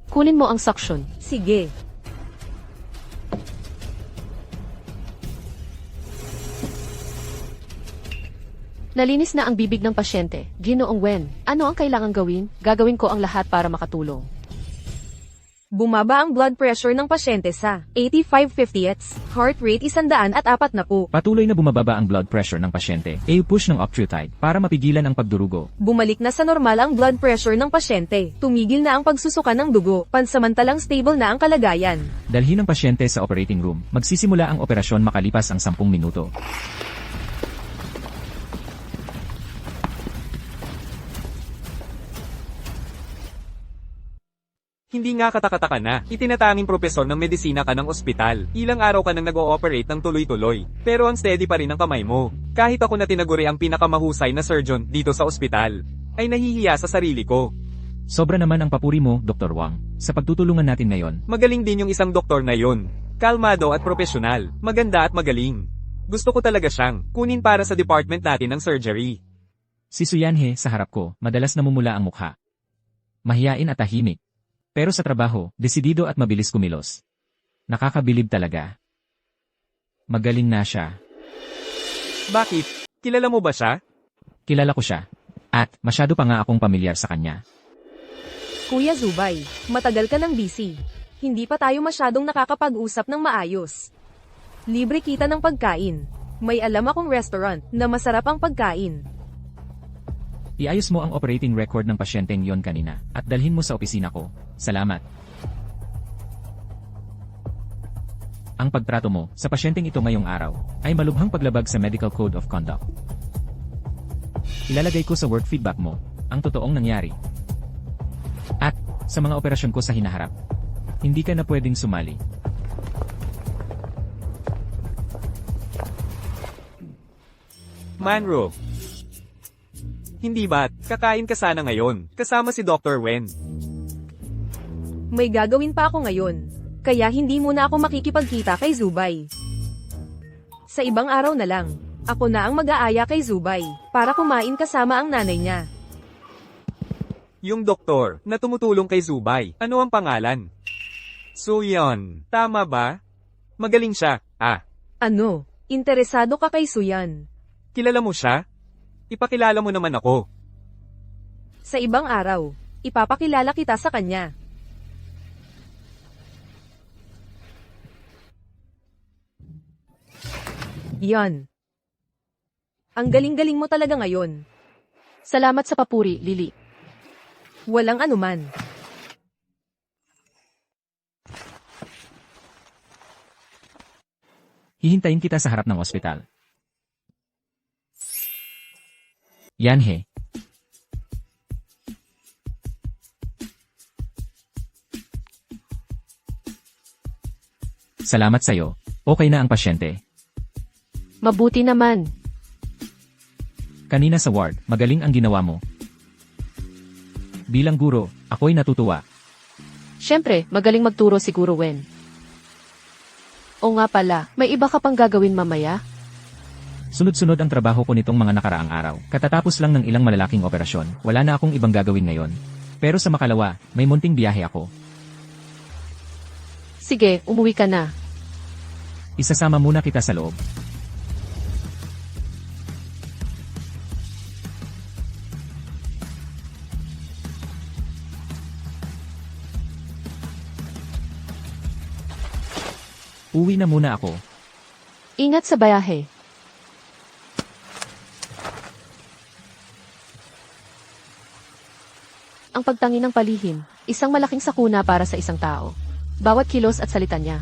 Kunin mo ang suction. Sige. Nalinis na ang bibig ng pasyente. Ginoong Wen, ano ang kailangang gawin? Gagawin ko ang lahat para makatulong. Bumaba ang blood pressure ng pasyente sa 85/50ths, heart rate 104 na po. Patuloy na bumababa ang blood pressure ng pasyente. I-push ng octreotide para mapigilan ang pagdurugo. Bumalik na sa normal ang blood pressure ng pasyente. Tumigil na ang pagsusuka ng dugo. Pansamantalang stable na ang kalagayan. Dalhin ang pasyente sa operating room. Magsisimula ang operasyon makalipas ang 10 minuto. Hindi nga katakataka na, itinatanging propesor ng medisina ka ng ospital. Ilang araw ka nang nag-ooperate ng tuloy-tuloy. Pero ang steady pa rin ang kamay mo. Kahit ako na tinaguri ang pinakamahusay na surgeon dito sa ospital, ay nahihiya sa sarili ko. Sobra naman ang papuri mo, Dr. Wang. Sa pagtutulungan natin ngayon, Magaling din yung isang doktor na yun. Kalmado at profesional. Maganda at magaling. Gusto ko talaga siyang kunin para sa department natin ng surgery. si Suyanhe sa harap ko, madalas namumula ang mukha. Mahiyain at tahimik. Pero sa trabaho, desidido at mabilis kumilos. Nakakabilib talaga. Magaling na siya. Bakit? Kilala mo ba siya? Kilala ko siya. At masyado pa nga akong pamilyar sa kanya. Kuya Zubay, matagal ka ng busy. Hindi pa tayo masyadong nakakapag-usap ng maayos. Libre kita ng pagkain. May alam akong restaurant na masarap ang pagkain. Iayos mo ang operating record ng pasyenteng yon kanina at dalhin mo sa opisina ko. Salamat. Ang pagtrato mo sa pasyenteng ito ngayong araw ay malubhang paglabag sa Medical Code of Conduct. Ilalagay ko sa work feedback mo ang totoong nangyari. At sa mga operasyon ko sa hinaharap, hindi ka na pwedeng sumali. Manro. Hindi ba't kakain ka sana ngayon, kasama si Dr. Wen? May gagawin pa ako ngayon. Kaya hindi muna ako makikipagkita kay Zubay. Sa ibang araw na lang, ako na ang mag-aaya kay Zubay para kumain kasama ang nanay niya. Yung doktor na tumutulong kay Zubay, ano ang pangalan? Suyon, tama ba? Magaling siya, Ano? Interesado ka kay Suyan? kilala mo siya? Ipakilala mo naman ako. Sa ibang araw, ipapakilala kita sa kanya. Yan. Ang galing-galing mo talaga ngayon. Salamat sa papuri, Lily. Walang anuman. Hihintayin kita sa harap ng ospital. Yanhe. Salamat sa'yo. Okay na ang pasyente. Mabuti naman. Kanina sa ward, magaling ang ginawa mo. Bilang guro, ako'y natutuwa. Siyempre, magaling magturo si Guro Wen. O nga pala, may iba ka pang gagawin mamaya? Sunod-sunod ang trabaho ko nitong mga nakaraang araw. Katatapos lang ng ilang malalaking operasyon, wala na akong ibang gagawin ngayon. Pero sa makalawa, may munting biyahe ako. Sige, umuwi ka na. Isasama muna kita sa loob. Uwi na muna ako. Ingat sa bayahe. Ang pagtangi ng palihim, isang malaking sakuna para sa isang tao. Bawat kilos at salita niya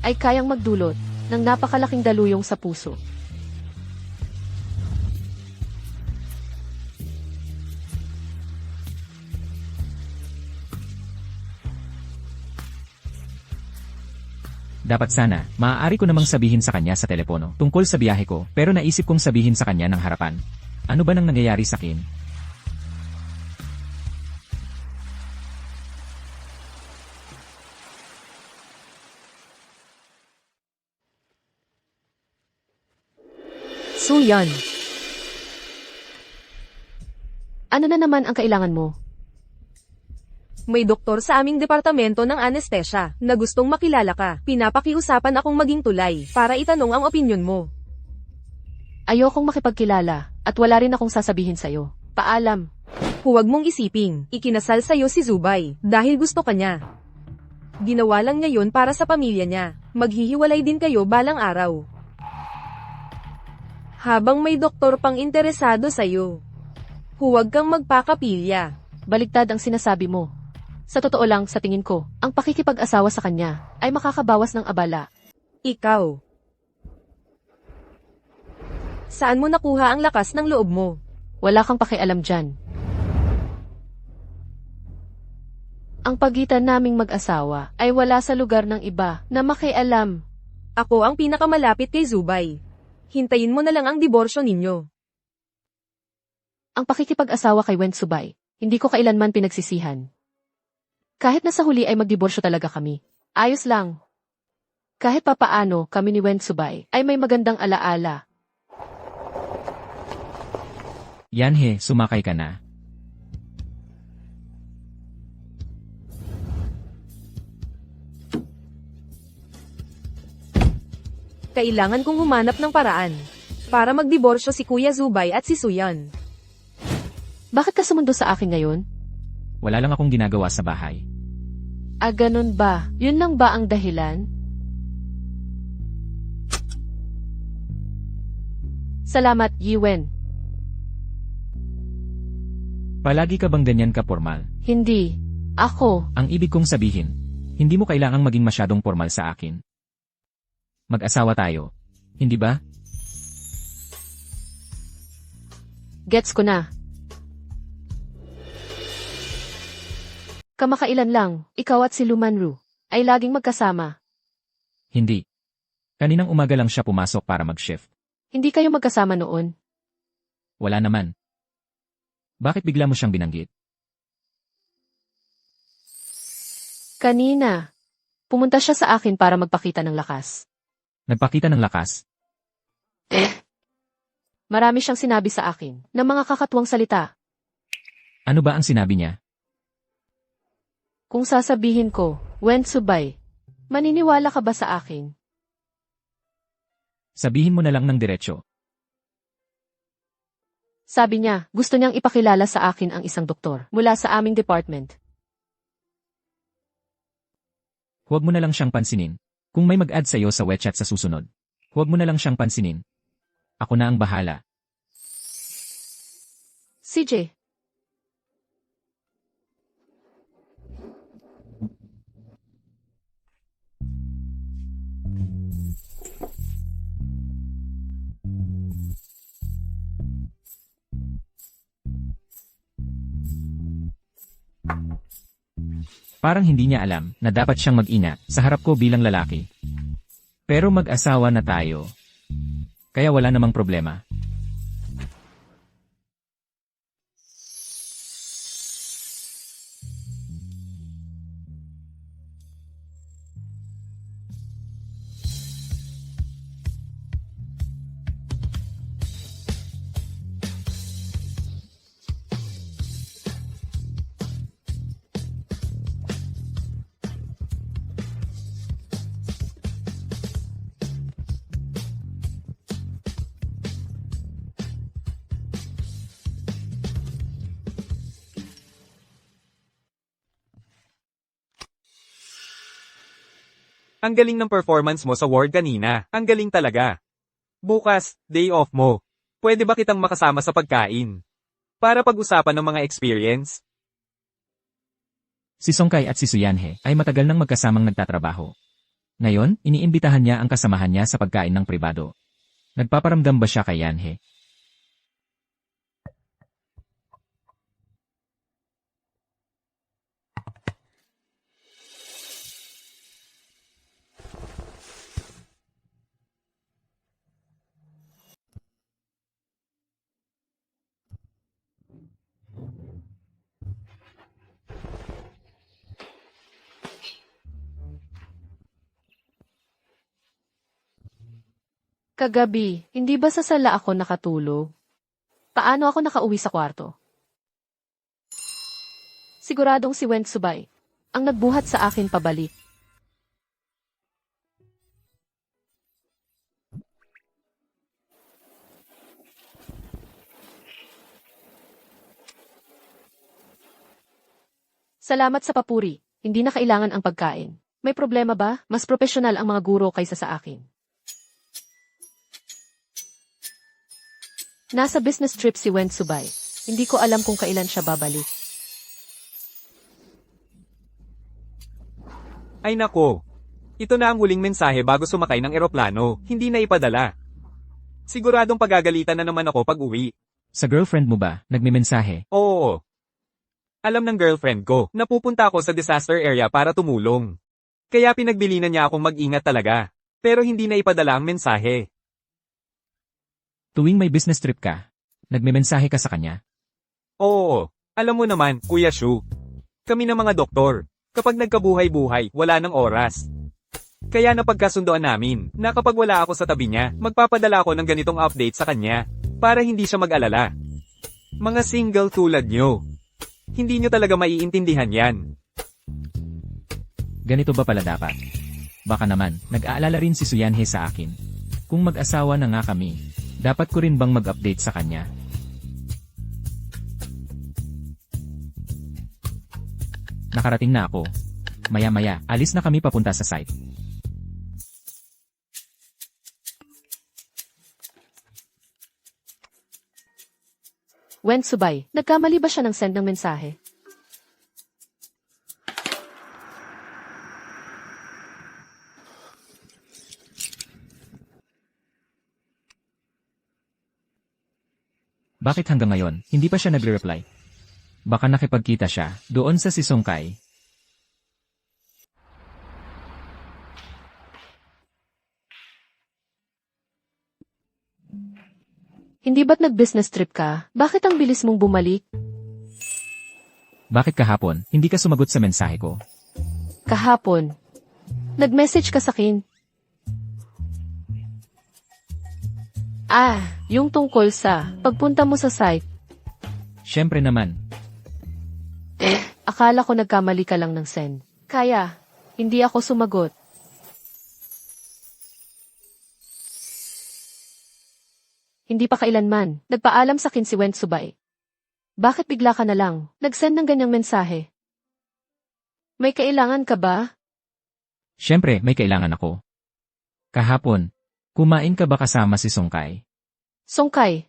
ay kayang magdulot ng napakalaking daluyong sa puso. Dapat sana, maaari ko namang sabihin sa kanya sa telepono tungkol sa biyahe ko, pero naisip kong sabihin sa kanya ng harapan. Ano ba nang nangyayari sa akin? Suyan. Ano na naman ang kailangan mo? May doktor sa aming departamento ng anestesya na gustong makilala ka. Pinapakiusapan akong maging tulay para itanong ang opinyon mo. Ayokong makipagkilala at wala rin akong sasabihin sa'yo. Paalam. Huwag mong isiping, ikinasal sa'yo si Zubay dahil gusto ka niya. Ginawa lang niya yun para sa pamilya niya. Maghihiwalay din kayo balang araw. Habang may doktor pang interesado sa'yo. Huwag kang magpakapilya. Baligtad ang sinasabi mo. Sa totoo lang, sa tingin ko, ang pakikipag-asawa sa kanya ay makakabawas ng abala. Ikaw. Saan mo nakuha ang lakas ng loob mo? Wala kang pakialam dyan. Ang pagitan naming mag-asawa ay wala sa lugar ng iba na makialam. Ako ang pinakamalapit kay Zubay. Hintayin mo na lang ang diborsyo ninyo. Ang pakikipag-asawa kay Wentsubay, hindi ko kailanman pinagsisihan. Kahit na sa huli ay magdiborsyo talaga kami. Ayos lang. Kahit papaano kami ni Wentsubay ay may magandang alaala. Yanhe, sumakay ka na. Kailangan kong humanap ng paraan para magdiborsyo si Kuya Zubay at si Suyan. Bakit ka sumundo sa akin ngayon? Wala lang akong ginagawa sa bahay. Ah, ganun ba? Yun lang ba ang dahilan? Salamat, Yiwen. Palagi ka bang ganyan ka formal? Hindi. Ako. Ang ibig kong sabihin, hindi mo kailangang maging masyadong formal sa akin. Mag-asawa tayo. Hindi ba? Gets ko na. Kamakailan lang, ikaw at si Lumanru ay laging magkasama. Hindi. Kaninang umaga lang siya pumasok para mag-shift. Hindi kayo magkasama noon. Wala naman. Bakit bigla mo siyang binanggit? Kanina, pumunta siya sa akin para magpakita ng lakas. Nagpakita ng lakas. Marami siyang sinabi sa akin ng mga kakatuwang salita. Ano ba ang sinabi niya? Kung sasabihin ko, Wentsubay, maniniwala ka ba sa akin? Sabihin mo na lang ng diretsyo. Sabi niya, gusto niyang ipakilala sa akin ang isang doktor mula sa aming department. Huwag mo na lang siyang pansinin. Kung may mag-add sa'yo sa WeChat sa susunod, huwag mo na lang siyang pansinin. Ako na ang bahala. CJ. Parang hindi niya alam na dapat siyang mag-ingat sa harap ko bilang lalaki. Pero mag-asawa na tayo. Kaya wala namang problema. Ang galing ng performance mo sa ward kanina. Ang galing talaga. Bukas, day off mo. Pwede ba kitang makasama sa pagkain? Para pag-usapan ng mga experience? Si Songkai at si Suyanhe ay matagal nang magkasamang nagtatrabaho. Ngayon, iniimbitahan niya ang kasamahan niya sa pagkain ng pribado. Nagpaparamdam ba siya kay Yanhe? Kagabi, hindi ba sa sala ako nakatulog? Paano ako nakauwi sa kwarto? Siguradong si Wentsubay ang nagbuhat sa akin pabalik. Salamat sa papuri, hindi na kailangan ang pagkain. May problema ba? Mas profesional ang mga guro kaysa sa akin. Nasa business trip si Wentsubay. Hindi ko alam kung kailan siya babalik. Ay nako. Ito na ang huling mensahe bago sumakay ng eroplano. Hindi na ipadala. Siguradong pagagalitan na naman ako pag uwi. Sa girlfriend mo ba, nagmimensahe? Oo. Alam ng girlfriend ko na pupunta ako sa disaster area para tumulong. Kaya pinagbilinan niya akong mag-ingat talaga. Pero hindi na ipadala ang mensahe. Tuwing may business trip ka, nagmemensahe ka sa kanya. Oo, alam mo naman, Kuya Shu. Kami ng mga doktor, kapag nagkabuhay-buhay, wala ng oras. Kaya napagkasundoan namin na kapag wala ako sa tabi niya, magpapadala ako ng ganitong update sa kanya para hindi siya mag-alala. Mga single tulad nyo. Hindi nyo talaga maiintindihan yan. Ganito ba pala dapat? Baka naman, nag-aalala rin si Suyanhe sa akin. Kung mag-asawa na nga kami, dapat ko rin bang mag-update sa kanya? Nakarating na ako. Maya-maya, alis na kami papunta sa site. Wensubay, nagkamali ba siya ng send ng mensahe? Bakit hanggang ngayon, hindi pa siya nagre-reply? Baka nakipagkita siya, doon sa si Songkai. Hindi ba't nag-business trip ka? Bakit ang bilis mong bumalik? Bakit kahapon, hindi ka sumagot sa mensahe ko? Kahapon. Nag-message ka sa akin. Yung tungkol sa pagpunta mo sa site. Siyempre naman, Akala ko nagkamali ka lang ng send. Kaya, hindi ako sumagot. Hindi pa kailanman, nagpaalam sa akin si Wensubay. Bakit bigla ka na lang, nag-send ng ganyang mensahe? May kailangan ka ba? siyempre may kailangan ako. Kahapon, kumain ka ba kasama si Songkai? Songkai.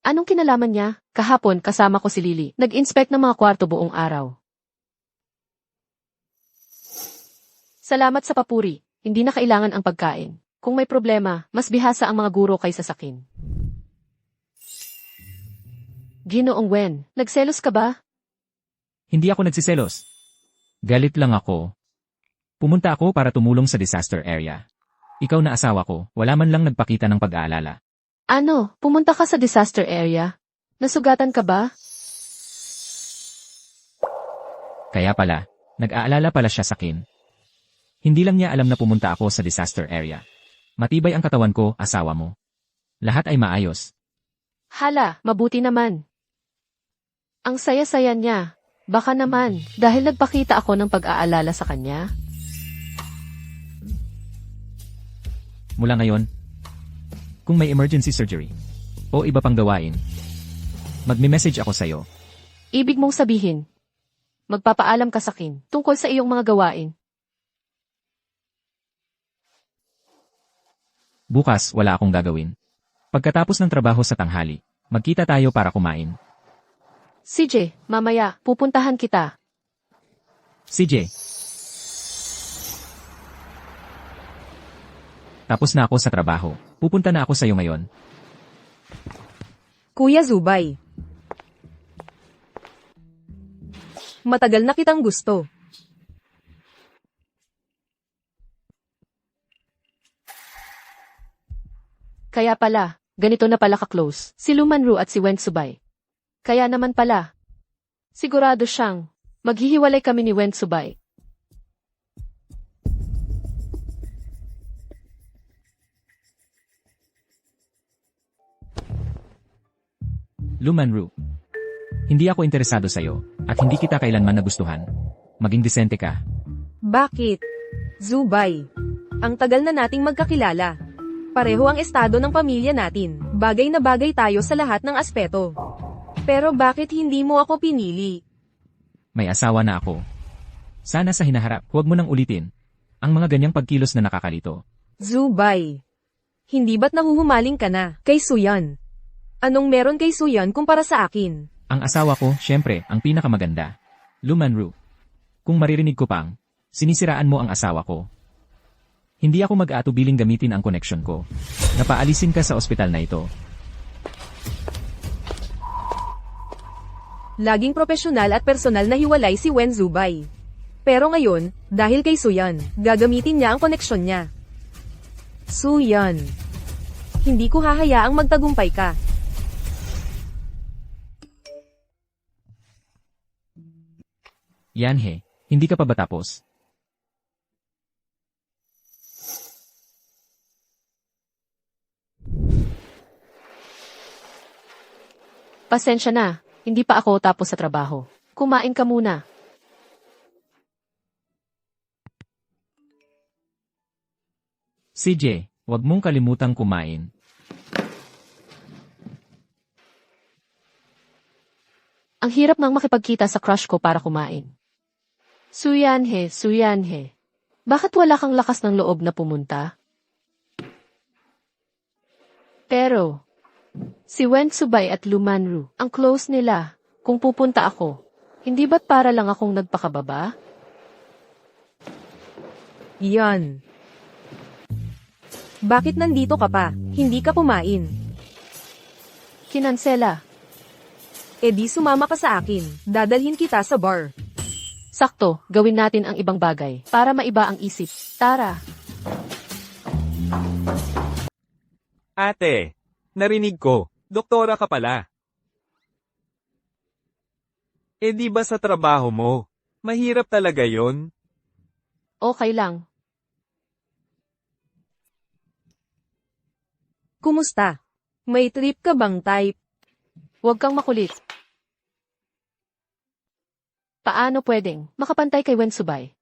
Anong kinalaman niya? Kahapon kasama ko si Lily. Nag-inspect ng mga kwarto buong araw. Salamat sa papuri. Hindi na kailangan ang pagkain. Kung may problema, mas bihasa ang mga guro kaysa sa akin. Ginoong Wen, nagselos ka ba? Hindi ako nagsiselos. Galit lang ako. Pumunta ako para tumulong sa disaster area. Ikaw na asawa ko, wala man lang nagpakita ng pag-aalala. Ano, pumunta ka sa disaster area? Nasugatan ka ba? Kaya pala, nag-aalala pala siya sa akin. Hindi lang niya alam na pumunta ako sa disaster area. Matibay ang katawan ko, asawa mo. Lahat ay maayos. Hala, mabuti naman. Ang saya-saya niya. Baka naman, dahil nagpakita ako ng pag-aalala sa kanya. Mula ngayon, kung may emergency surgery o iba pang gawain, magme-message ako sa'yo. Ibig mong sabihin, magpapaalam ka sa akin tungkol sa iyong mga gawain. Bukas, wala akong gagawin. Pagkatapos ng trabaho sa tanghali, magkita tayo para kumain. CJ, mamaya, pupuntahan kita. CJ. Tapos na ako sa trabaho. Pupunta na ako sa'yo ngayon. Kuya Zubay. Matagal na kitang gusto. Kaya pala, ganito na pala ka-close, si Lumanru at si Wensubay. Kaya naman pala, sigurado siyang, maghihiwalay kami ni Wensubay. Lumanru. Hindi ako interesado sa'yo, at hindi kita kailanman nagustuhan. Maging disente ka. Bakit? Zubay. Ang tagal na nating magkakilala. Pareho ang estado ng pamilya natin. Bagay na bagay tayo sa lahat ng aspeto. Pero bakit hindi mo ako pinili? May asawa na ako. Sana sa hinaharap, huwag mo nang ulitin. Ang mga ganyang pagkilos na nakakalito. Zubay. Hindi ba't nahuhumaling ka na kay Suyan? Anong meron kay Suyan kumpara sa akin? Ang asawa ko, syempre, ang pinakamaganda. Lumanru. Kung maririnig ko pang, sinisiraan mo ang asawa ko. Hindi ako mag-aatubiling gamitin ang koneksyon ko. Napaalisin ka sa ospital na ito. Laging profesional at personal na hiwalay si Wen Zubay. Pero ngayon, dahil kay Suyan, gagamitin niya ang koneksyon niya. Suyan. Hindi ko hahayaang magtagumpay ka. Yanhe, hindi ka pa ba tapos? Pasensya na, hindi pa ako tapos sa trabaho. Kumain ka muna. CJ, wag mong kalimutang kumain. Ang hirap nang makipagkita sa crush ko para kumain. Suyanhe, Suyanhe. Bakit wala kang lakas ng loob na pumunta? Pero, si Wen Zubay at Lu Manru, ang close nila. Kung pupunta ako, hindi ba't para lang akong nagpakababa? Yan. Bakit nandito ka pa? Hindi ka pumain. Kinansela. E di sumama ka sa akin. Dadalhin kita sa bar. Sakto, gawin natin ang ibang bagay para maiba ang isip. Tara. Ate, narinig ko, doktora ka pala. Eh di ba sa trabaho mo? Mahirap talaga yon. Okay lang. Kumusta? May trip ka bang type? Huwag kang makulit. Paano pwedeng makapantay kay Wen Zubay?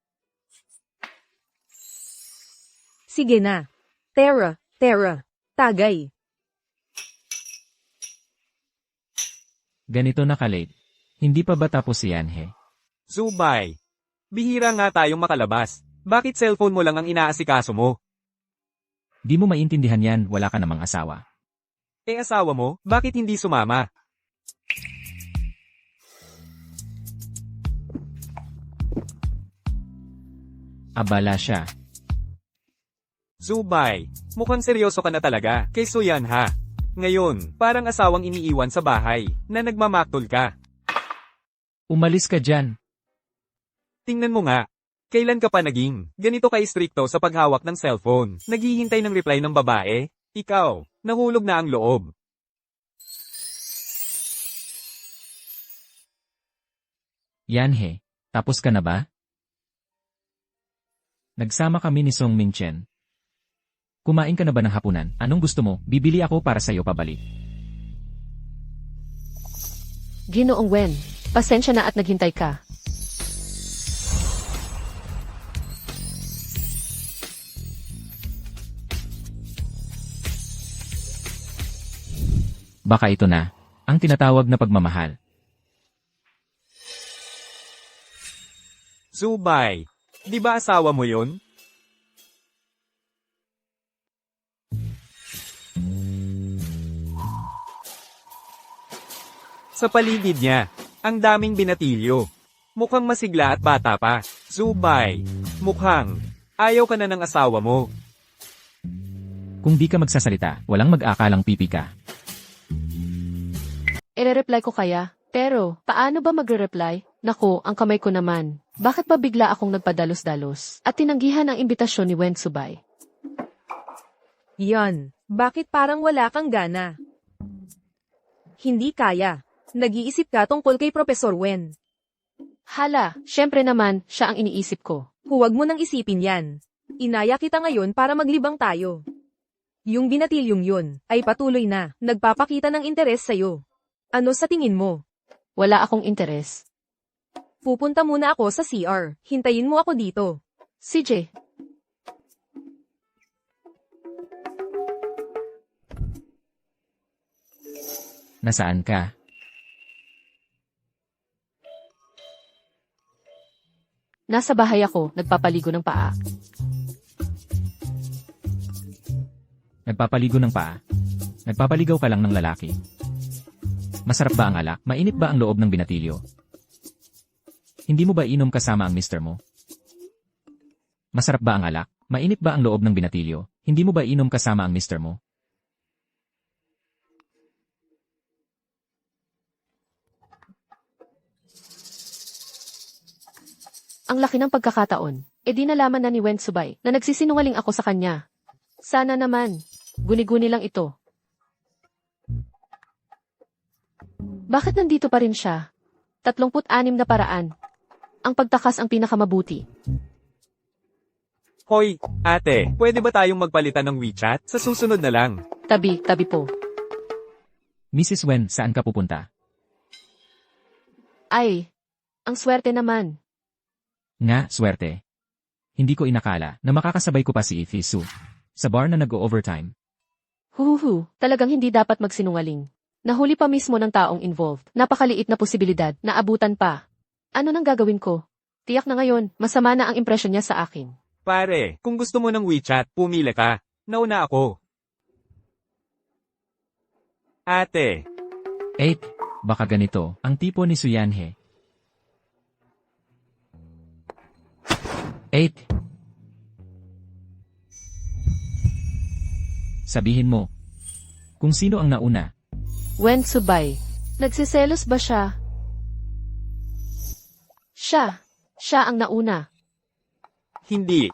Sige na. Tara, tagay. Ganito na kalate. Hindi pa ba tapos si Yanhe? Zubay, bihira nga tayong makalabas. Bakit cellphone mo lang ang inaasikaso mo? Di mo maintindihan yan, wala ka namang asawa. Eh asawa mo, bakit hindi sumama? Abala siya. Zubay, mukhang seryoso ka na talaga, kay Suyan ha. Ngayon, parang asawang iniiwan sa bahay, na nagmamaktol ka. Umalis ka dyan. Tingnan mo nga, kailan ka pa naging ganito ka-istrikto sa paghawak ng cellphone? Naghihintay ng reply ng babae? Ikaw, nahulog na ang loob. Yanhe, tapos ka na ba? Nagsama kami ni Song Mingchen. Kumain ka na ba ng hapunan? Anong gusto mo? Bibili ako para sa'yo pabalik. Ginoong Wen, pasensya na at naghintay ka. Baka ito na, ang tinatawag na pagmamahal. Zubay, di ba asawa mo yon? Sa paligid niya, ang daming binatilyo. Mukhang masigla at bata pa. Zubay, mukhang ayaw ka na ng asawa mo. Kung di ka magsasalita, walang mag-akalang pipi ka. Ire-reply ko kaya, pero paano ba magre-reply? Naku, ang kamay ko naman. Bakit ba bigla akong nagpadalos-dalos at tinanggihan ang imbitasyon ni Wen Zubay? Yan. Bakit parang wala kang gana? Hindi kaya. Nag-iisip ka tungkol kay Professor Wen. Hala, syempre naman, siya ang iniisip ko. Huwag mo nang isipin yan. Inaya kita ngayon para maglibang tayo. Yung binatilyong yun, ay patuloy na, nagpapakita ng interes sa'yo. Ano sa tingin mo? Wala akong interes. Pupunta muna ako sa CR. Hintayin mo ako dito. CJ, Nasaan ka? nasa bahay ako, nagpapaligo ng paa. Nagpapaligo ng paa. Nagpapaligaw ka lang ng lalaki. Masarap ba ang alak? Mainit ba ang loob ng binatilyo? Hindi mo ba inom kasama ang mister mo? Masarap ba ang alak? Mainit ba ang loob ng binatilyo? Hindi mo ba inom kasama ang mister mo? Ang laki ng pagkakataon. E di nalaman na ni Wensubay na nagsisinungaling ako sa kanya. Sana naman. Guni-guni lang ito. Bakit nandito pa rin siya? 36 na paraan. Ang pagtakas ang pinakamabuti. Hoy, ate, pwede ba tayong magpalitan ng WeChat? Sa susunod na lang. Tabi po. Mrs. Wen, saan ka pupunta? Ay, ang swerte naman. Nga, swerte. Hindi ko inakala na makakasabay ko pa si Ifisu. Sa bar na nag-overtime. Huhuhu, talagang hindi dapat magsinungaling. Nahuli pa mismo ng taong involved. Napakaliit na posibilidad na abutan pa. Ano nang gagawin ko? Tiyak na ngayon, masama na ang impresyon niya sa akin. Pare, kung gusto mo ng WeChat, pumili ka. Nauna ako. Ate, 8. Baka ganito, ang tipo ni Suyanhe. 8. Sabihin mo, kung sino ang nauna. Wensubay. Nagsiselos ba siya? Siya ang nauna. hindi.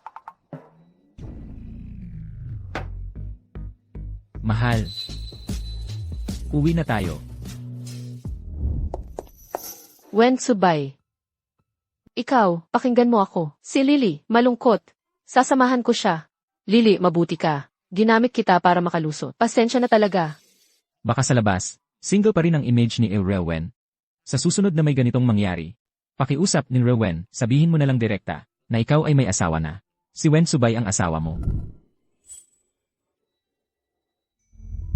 Mahal. Uwi na tayo. Wensubay. Ikaw, pakinggan mo ako. Si Lily, malungkot. Sasamahan ko siya. Lily, mabuti ka. Ginamit kita para makalusot. Pasensya na talaga. Baka sa labas, single pa rin ang image ni Rewen. Sa susunod na may ganitong mangyari, pakiusap ni Rewen, sabihin mo na lang direkta, na ikaw ay may asawa na. Si Wensubay ang asawa mo.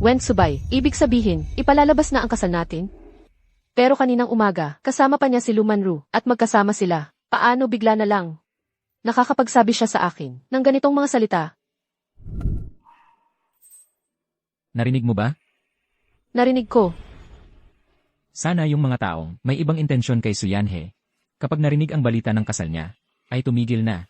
Wensubay, ibig sabihin, ipalalabas na ang kasal natin? Pero kaninang umaga, kasama pa niya si Lumanru, at magkasama sila. Paano bigla na lang? Nakakapagsabi siya sa akin ng ganitong mga salita. Narinig mo ba? Narinig ko. Sana yung mga taong may ibang intensyon kay Suyanhe, kapag narinig ang balita ng kasal niya, ay tumigil na.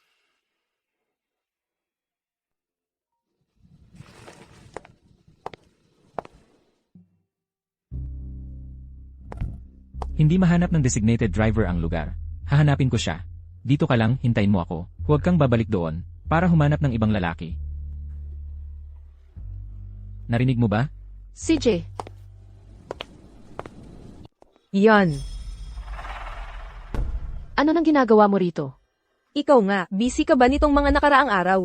Hindi mahanap ng designated driver ang lugar. Hahanapin ko siya. Dito ka lang, hintayin mo ako. Huwag kang babalik doon, para humanap ng ibang lalaki. Narinig mo ba? CJ, Yan. ano nang ginagawa mo rito? Ikaw nga, busy ka ba nitong mga nakaraang araw?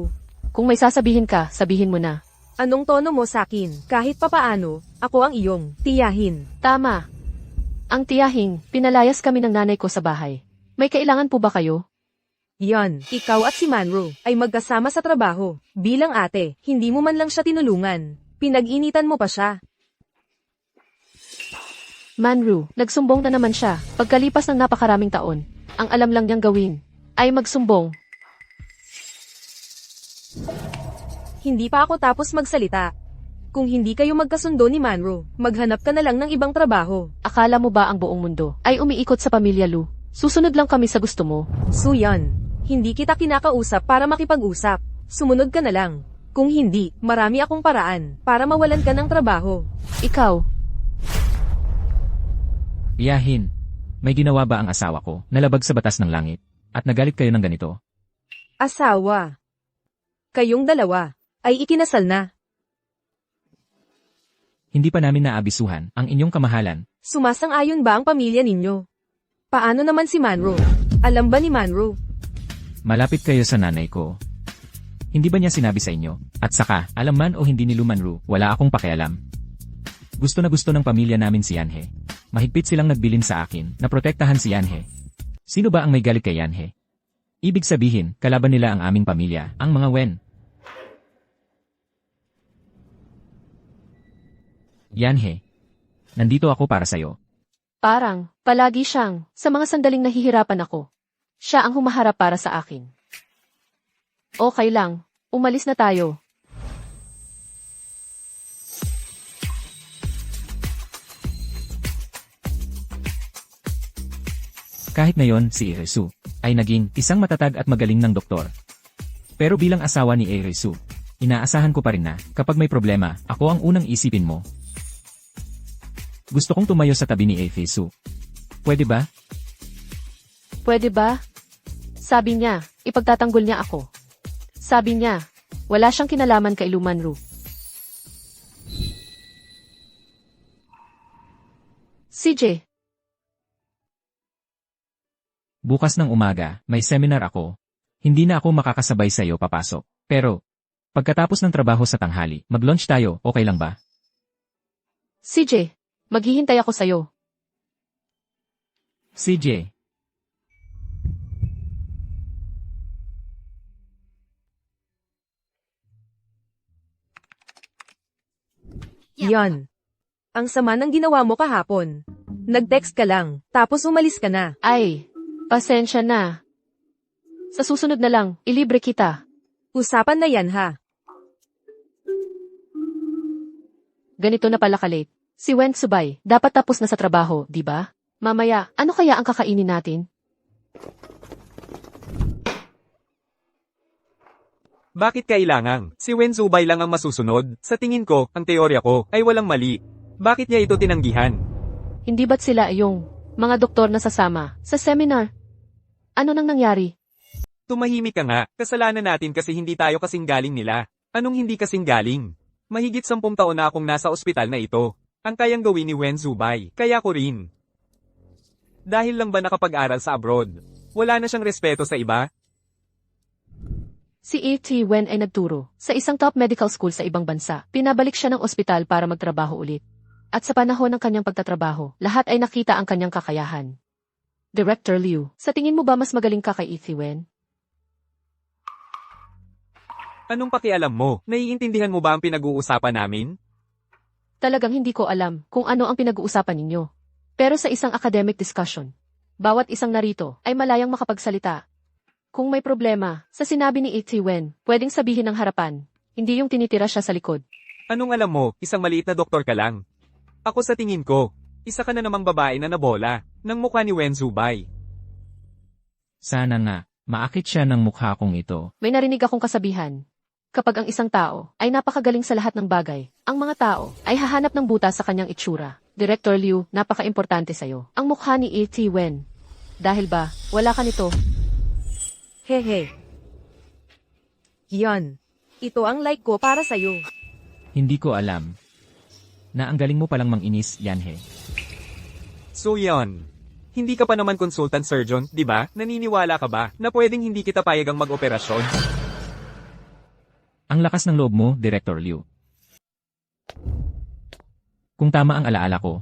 Kung may sasabihin ka, sabihin mo na. Anong tono mo sakin? Kahit papaano, ako ang iyong tiyahin. Tama. Ang tiyahing, pinalayas kami ng nanay ko sa bahay. May kailangan po ba kayo? Yan, ikaw at si Manro ay magkasama sa trabaho. Bilang ate, hindi mo man lang siya tinulungan. Pinag-initan mo pa siya. Manru, nagsumbong na naman siya. Pagkalipas ng napakaraming taon, ang alam lang niyang gawin ay magsumbong. Hindi pa ako tapos magsalita. Kung hindi kayo magkasundo ni Manro, maghanap ka na lang ng ibang trabaho. Akala mo ba ang buong mundo ay umiikot sa pamilya Lu? Susunod lang kami sa gusto mo. Suyan, hindi kita kinakausap para makipag-usap. Sumunod ka na lang. Kung hindi, marami akong paraan para mawalan ka ng trabaho. Ikaw, Iyahin. May ginawa ba ang asawa ko, nalabag sa batas ng langit, at nagalit kayo ng ganito? Asawa. Kayong dalawa ay ikinasal na. Hindi pa namin naabisuhan ang inyong kamahalan. Sumasang-ayon ba ang pamilya ninyo? Paano naman si Manro? Alam ba ni Manro? Malapit kayo sa nanay ko. Hindi ba niya sinabi sa inyo? At saka, alam man o hindi ni Lumanru, wala akong pakialam. Gusto na gusto ng pamilya namin si Yanhe. Mahigpit silang nagbilin sa akin na protektahan si Yanhe. Sino ba ang may galit kay Yanhe? Ibig sabihin, kalaban nila ang aming pamilya, ang mga Wen. Yanhe, nandito ako para sa'yo. parang, palagi siyang, sa mga sandaling nahihirapan ako. Siya ang humaharap para sa akin. Okay lang, umalis na tayo. Kahit ngayon si Eresu ay naging isang matatag at magaling ng doktor. Pero bilang asawa ni Eresu, inaasahan ko pa rin na kapag may problema, ako ang unang isipin mo. Gusto kong tumayo sa tabi ni Eresu. Pwede ba? Pwede ba? Sabi niya, ipagtatanggol niya ako. Sabi niya, wala siyang kinalaman kay Lumanru. CJ, Bukas ng umaga, may seminar ako. Hindi na ako makakasabay sa'yo papasok. Pero, pagkatapos ng trabaho sa tanghali, mag-lunch tayo, okay lang ba? CJ, maghihintay ako sa'yo. CJ, Yon. Ang sama ng ginawa mo kahapon. Nag-text ka lang, tapos umalis ka na. Ay, pasensya na. Sa susunod na lang, ilibre kita. Usapan na yan ha. Ganito na pala kalate. Si Wen Subay, dapat tapos na sa trabaho, di ba? Mamaya, ano kaya ang kakainin natin? Bakit kailangang? Si Wen Zubay lang ang masusunod. Sa tingin ko, ang teorya ko ay walang mali. Bakit niya ito tinanggihan? Hindi ba't sila yung mga doktor na sasama sa seminar? Ano nang nangyari? Tumahimik ka nga. Kasalanan natin kasi hindi tayo kasing galing nila. Anong hindi kasing galing? Mahigit 10 taon na akong nasa ospital na ito. Ang kayang gawin ni Wen Zubay, kaya ko rin. Dahil lang ba nakapag-aral sa abroad? Wala na siyang respeto sa iba? Si E.T. Wen ay nagturo sa isang top medical school sa ibang bansa. Pinabalik siya ng ospital para magtrabaho ulit. At sa panahon ng kanyang pagtatrabaho, lahat ay nakita ang kanyang kakayahan. Director Liu, sa tingin mo ba mas magaling ka kay E.T. Wen? Anong pakialam mo? Naiintindihan mo ba ang pinag-uusapan namin? Talagang hindi ko alam kung ano ang pinag-uusapan ninyo. Pero sa isang academic discussion, bawat isang narito ay malayang makapagsalita. Kung may problema, sa sinabi ni E.T. Wen, pwedeng sabihin ng harapan, hindi yung tinitira siya sa likod. Anong alam mo, isang maliit na doktor ka lang. Ako sa tingin ko, isa ka na namang babae na nabola, ng mukha ni Wen Zubay. sana nga, maakit siya ng mukha kong ito. May narinig akong kasabihan. Kapag ang isang tao ay napakagaling sa lahat ng bagay, ang mga tao ay hahanap ng butas sa kanyang itsura. Director Liu, napaka-importante sa'yo. Ang mukha ni E.T. Wen. Dahil ba, wala ka nito? Hehe. Yon. Ito ang like ko para sa'yo. Hindi ko alam. Na ang galing mo palang manginis, Yanhe. So yon. Hindi ka pa naman consultant surgeon, di ba? Naniniwala ka ba na pwedeng hindi kita payagang mag-operasyon? Ang lakas ng loob mo, Director Liu. Kung tama ang alaala ko,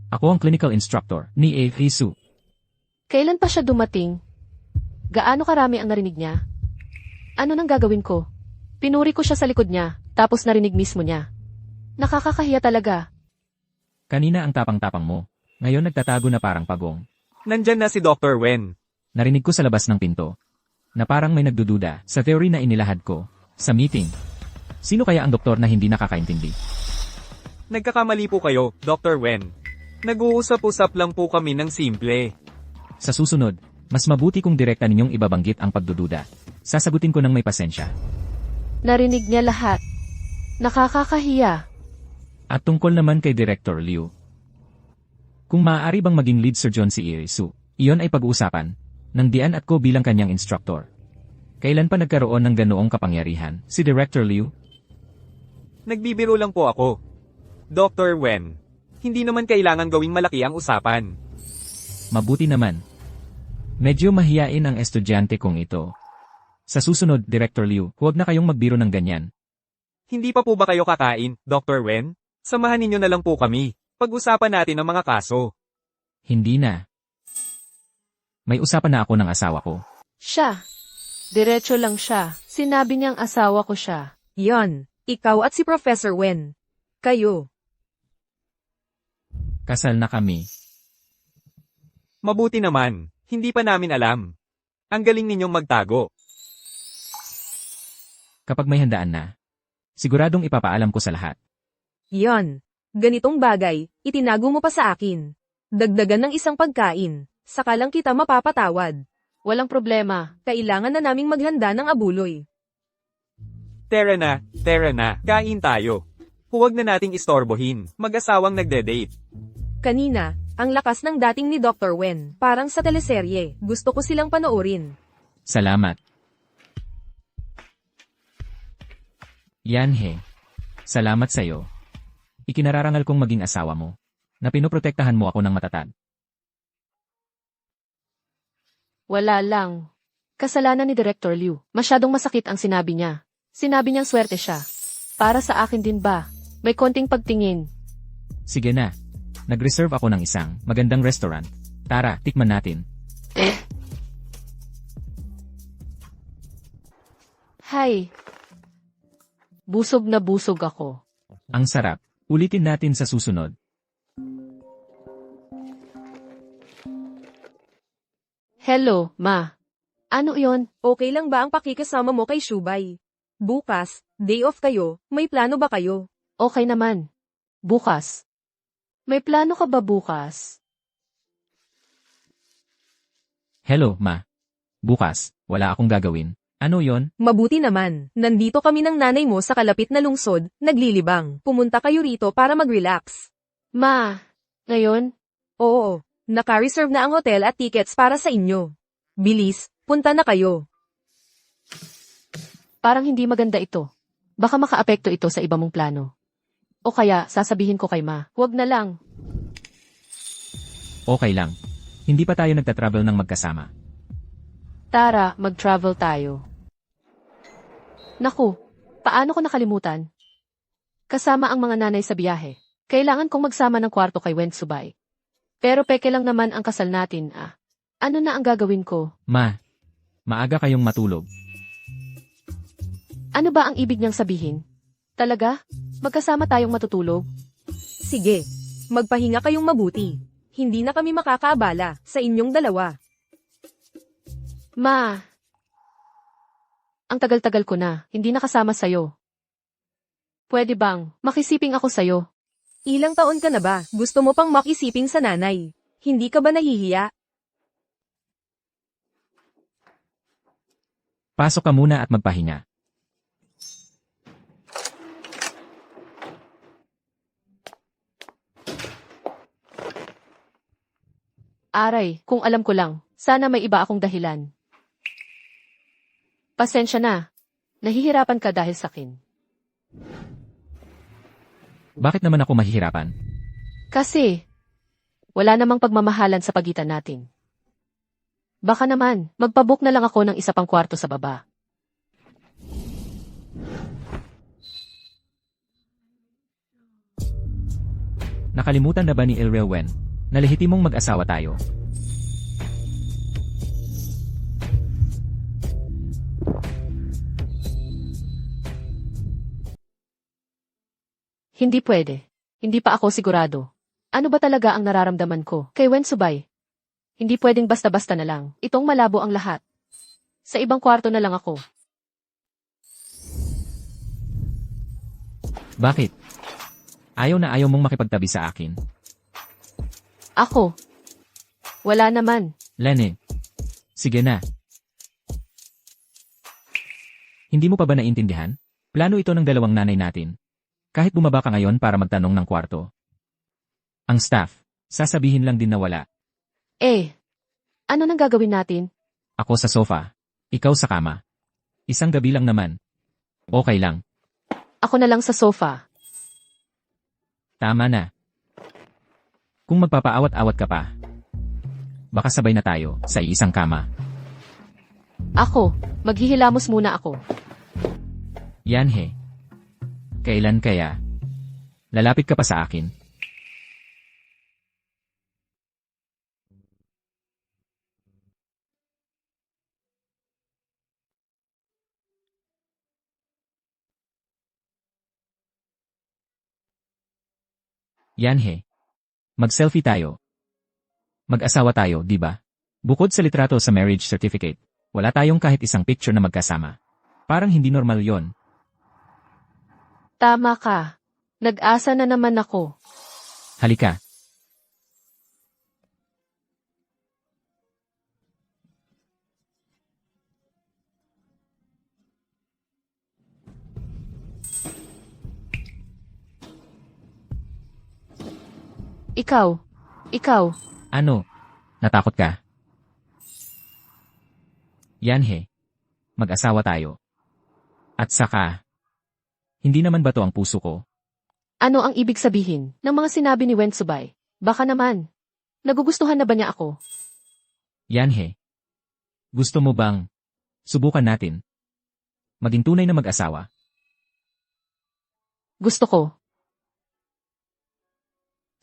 ako ang clinical instructor ni A.F. Su. Kailan pa siya dumating? Gaano karami ang narinig niya? Ano nang gagawin ko? Pinuri ko siya sa likod niya, tapos narinig mismo niya. Nakakakahiya talaga. Kanina ang tapang-tapang mo. Ngayon nagtatago na parang pagong. Nandyan na si Dr. Wen. Narinig ko sa labas ng pinto na parang may nagdududa sa theory na inilahad ko sa meeting. Sino kaya ang doktor na hindi nakakaintindi? Nagkakamali po kayo, Dr. Wen. Nag-uusap-usap lang po kami ng simple. Sa susunod, mas mabuti kung direkta ninyong ibabanggit ang pagdududa. Sasagutin ko ng may pasensya. Narinig niya lahat. Nakakakahiya. At tungkol naman kay Director Liu. Kung maaari bang maging lead surgeon si Irisu, iyon ay pag-uusapan ng Dian at ko bilang kanyang instructor. Kailan pa nagkaroon ng ganoong kapangyarihan si Director Liu? Nagbibiro lang po ako. Dr. Wen, hindi naman kailangan gawing malaki ang usapan. Mabuti naman. Medyo mahiyain ang estudyante kong ito. Sa susunod, Director Liu, huwag na kayong magbiro ng ganyan. Hindi pa po ba kayo kakain, Dr. Wen? Samahan ninyo na lang po kami. Pag-usapan natin ang mga kaso. Hindi na. May usapan na ako ng asawa ko. Siya. Diretso lang siya. Sinabi niyang asawa ko siya. Yon. Ikaw at si Professor Wen. Kayo. Kasal na kami. Mabuti naman, hindi pa namin alam. Ang galing ninyong magtago. Kapag may handaan na, siguradong ipapaalam ko sa lahat. Yon. Ganitong bagay, itinago mo pa sa akin. Dagdagan ng isang pagkain. Saka lang kita mapapatawad. Walang problema. Kailangan na naming maghanda ng abuloy. Tara na, kain tayo. Huwag na nating istorbohin, mag-asawang nagde-date. Kanina, ang lakas ng dating ni Dr. Wen, parang sa teleserye. Gusto ko silang panoorin. Salamat. Yanhe. Salamat sa'yo. Ikinararangal kong maging asawa mo, na pinoprotektahan mo ako ng matatag. Wala lang. Kasalanan ni Director Liu. Masyadong masakit ang sinabi niya. Sinabi niyang swerte siya. Para sa akin din ba? May konting pagtingin. Sige na. Nag-reserve ako ng isang magandang restaurant. Tara, tikman natin. Hay. Busog na busog ako. Ang sarap. Ulitin natin sa susunod. Hello, Ma. Ano yon? Okay lang ba ang pakikasama mo kay Shubay? Bukas, day off kayo, may plano ba kayo? Okay naman. Bukas. May plano ka ba bukas? Hello, Ma. Bukas, wala akong gagawin. Ano yon? Mabuti naman, nandito kami ng nanay mo sa kalapit na lungsod, naglilibang. Pumunta kayo rito para mag-relax. Ma, ngayon? Oo, naka-reserve na ang hotel at tickets para sa inyo. Bilis, punta na kayo. Parang hindi maganda ito. Baka makaapekto ito sa iba mong plano. O kaya, sasabihin ko kay Ma, huwag na lang. Okay lang. Hindi pa tayo nagtatravel ng magkasama. Tara, mag-travel tayo. Naku, paano ko nakalimutan? Kasama ang mga nanay sa biyahe. Kailangan kong magsama ng kwarto kay Wen Subay. Pero peke lang naman ang kasal natin, ah. Ano na ang gagawin ko? Ma, maaga kayong matulog. Ano ba ang ibig niyang sabihin? Talaga? Magkasama tayong matutulog? Sige, magpahinga kayong mabuti. Hindi na kami makakaabala sa inyong dalawa. Ma! Ang tagal-tagal ko na, hindi nakasama sa'yo. Pwede bang, makisiping ako sa'yo? Ilang taon ka na ba? Gusto mo pang makisiping sa nanay? Hindi ka ba nahihiya? Pasok ka muna at magpahinga. Aray, kung alam ko lang, sana may iba akong dahilan. Pasensya na. Nahihirapan ka dahil sa akin. Bakit naman ako mahihirapan? Kasi, wala namang pagmamahalan sa pagitan natin. Baka naman, magpabook na lang ako ng isa pang kwarto sa baba. Nakalimutan na ba ni Ilrel Wen na lehitimong mag-asawa tayo? Hindi pwede. Hindi pa ako sigurado. Ano ba talaga ang nararamdaman ko kay Wen Subay? Hindi pwedeng basta-basta na lang. Itong malabo ang lahat. Sa ibang kwarto na lang ako. Bakit? Ayaw na ayaw mong makipagtabi sa akin. Ako? Wala naman. Lene. Sige na. Hindi mo pa ba naintindihan? Plano ito ng dalawang nanay natin. Kahit bumaba ka ngayon para magtanong ng kwarto. Ang staff, sasabihin lang din na wala. Ano nang gagawin natin? Ako sa sofa. Ikaw sa kama. Isang gabi lang naman. Okay lang. Ako na lang sa sofa. Tama na. Kung magpapaawat-awat ka pa, baka sabay na tayo sa isang kama. Ako, maghihilamos muna ako. Yanhe. Kailan kaya? Lalapit ka pa sa akin. Yanhe. Mag-selfie tayo. Mag-asawa tayo, di ba? Bukod sa litrato sa marriage certificate, wala tayong kahit isang picture na magkasama. Parang hindi normal yon. Tama ka. Nag-asa na naman ako. Halika. Ikaw. Ano? Natakot ka? Yan he. Mag-asawa tayo. At saka, hindi naman ba to ang puso ko? Ano ang ibig sabihin ng mga sinabi ni Wen Subay? Baka naman. Nagugustuhan na ba niya ako? Yan he. Gusto mo bang subukan natin maging tunay na mag-asawa? Gusto ko.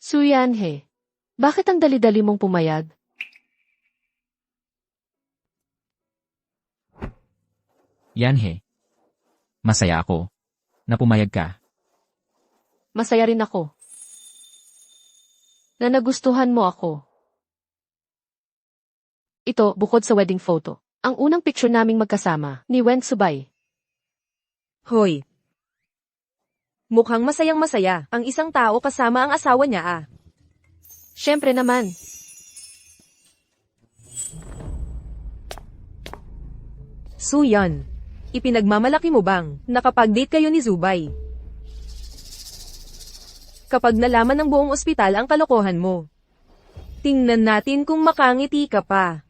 Suyanhe, bakit ang dali-dali mong pumayag? Yan he. Masaya ako na pumayag ka. Masaya rin ako. Na nagustuhan mo ako. Ito, bukod sa wedding photo, ang unang picture naming magkasama ni Wen Subay. Hoy. Mukhang masayang-masaya ang isang tao kasama ang asawa niya ah. Siyempre naman. Suyan, ipinagmamalaki mo bang nakapag-date kayo ni Zubay? Kapag nalaman ng buong ospital ang kalokohan mo. Tingnan natin kung makangiti ka pa.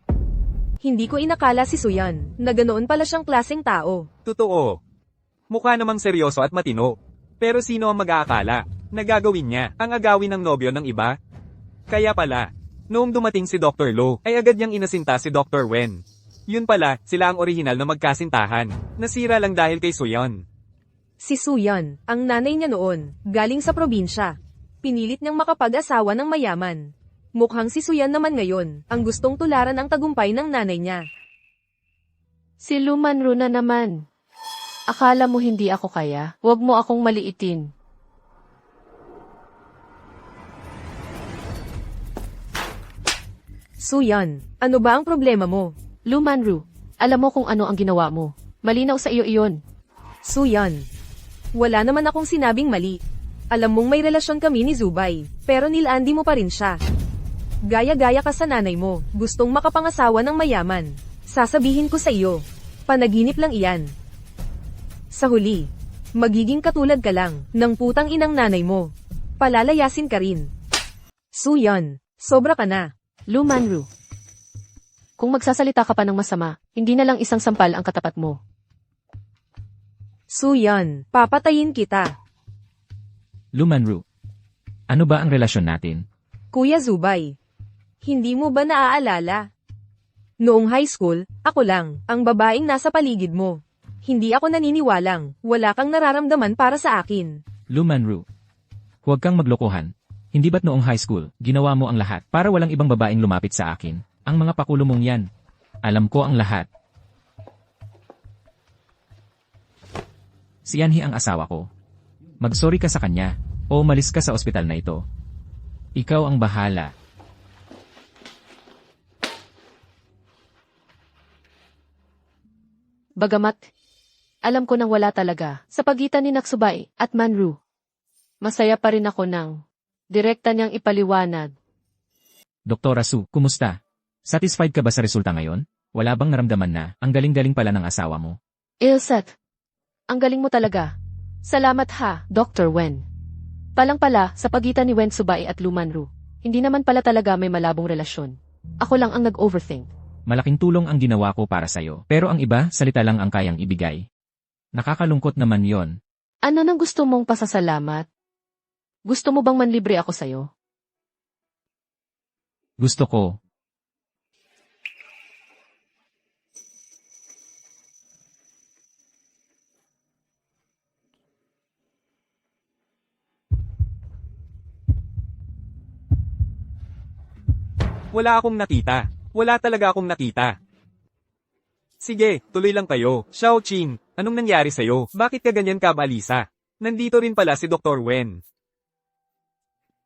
Hindi ko inakala si Suyan na ganoon pala siyang klaseng tao. Totoo. Mukha namang seryoso at matino. Pero sino ang mag-aakala na gagawin niya ang agawin ng nobyo ng iba? Kaya pala, noong dumating si Dr. Lo, ay agad niyang inasinta si Dr. Wen. Yun pala, sila ang orihinal na magkasintahan. Nasira lang dahil kay Suyan. Si Suyan, ang nanay niya noon, galing sa probinsya. Pinilit niyang makapag-asawa ng mayaman. Mukhang si Suyan naman ngayon, ang gustong tularan ang tagumpay ng nanay niya. Si Lumanru na naman. Akala mo hindi ako kaya? Huwag mo akong maliitin. Suyan, ano ba ang problema mo? Lumanru, alam mo kung ano ang ginawa mo. Malinaw sa iyo iyon. Suyan, wala naman akong sinabing mali. Alam mong may relasyon kami ni Zubay, pero nilandi mo pa rin siya. Gaya-gaya ka sa nanay mo, gustong makapangasawa ng mayaman. Sasabihin ko sa iyo, panaginip lang iyan. Sa huli, magiging katulad ka lang ng putang inang nanay mo. Palalayasin ka rin. Suyan, sobra ka na. Lumanru, kung magsasalita ka pa ng masama, hindi na lang isang sampal ang katapat mo. Suyan, papatayin kita. Lumanru, ano ba ang relasyon natin? Kuya Zubay, hindi mo ba naaalala? Noong high school, ako lang, ang babaeng nasa paligid mo. Hindi ako naniniwalang, wala kang nararamdaman para sa akin. Lumanru, huwag kang maglokohan. Hindi ba't noong high school, ginawa mo ang lahat para walang ibang babaeng lumapit sa akin? Ang mga pakulo mong yan. Alam ko ang lahat. Si Yanhi ang asawa ko. Magsorry ka sa kanya, o umalis ka sa ospital na ito. Ikaw ang bahala. Bagamat, alam ko nang wala talaga sa pagitan ni Naksubay at Manru. Masaya pa rin ako nang direkta niyang ipaliwanag. Dr. Su, kumusta? Satisfied ka ba sa resulta ngayon? Wala bang naramdaman na ang galing-galing pala ng asawa mo? Ilset, ang galing mo talaga. Salamat ha, Dr. Wen. Palang pala, sa pagitan ni Wen Subay at Lumanru, hindi naman pala talaga may malabong relasyon. Ako lang ang nag-overthink. Malaking tulong ang ginawa ko para sa'yo. Pero ang iba, salita lang ang kayang ibigay. Nakakalungkot naman yon. Ano nang gusto mong pasasalamat? Gusto mo bang manlibre ako sa'yo? Gusto ko. Wala akong nakita. Wala talaga akong nakita. Sige, tuloy lang kayo. Xiao Qin, anong nangyari sa'yo? Bakit ka ganyan kabalisa? Nandito rin pala si Dr. Wen.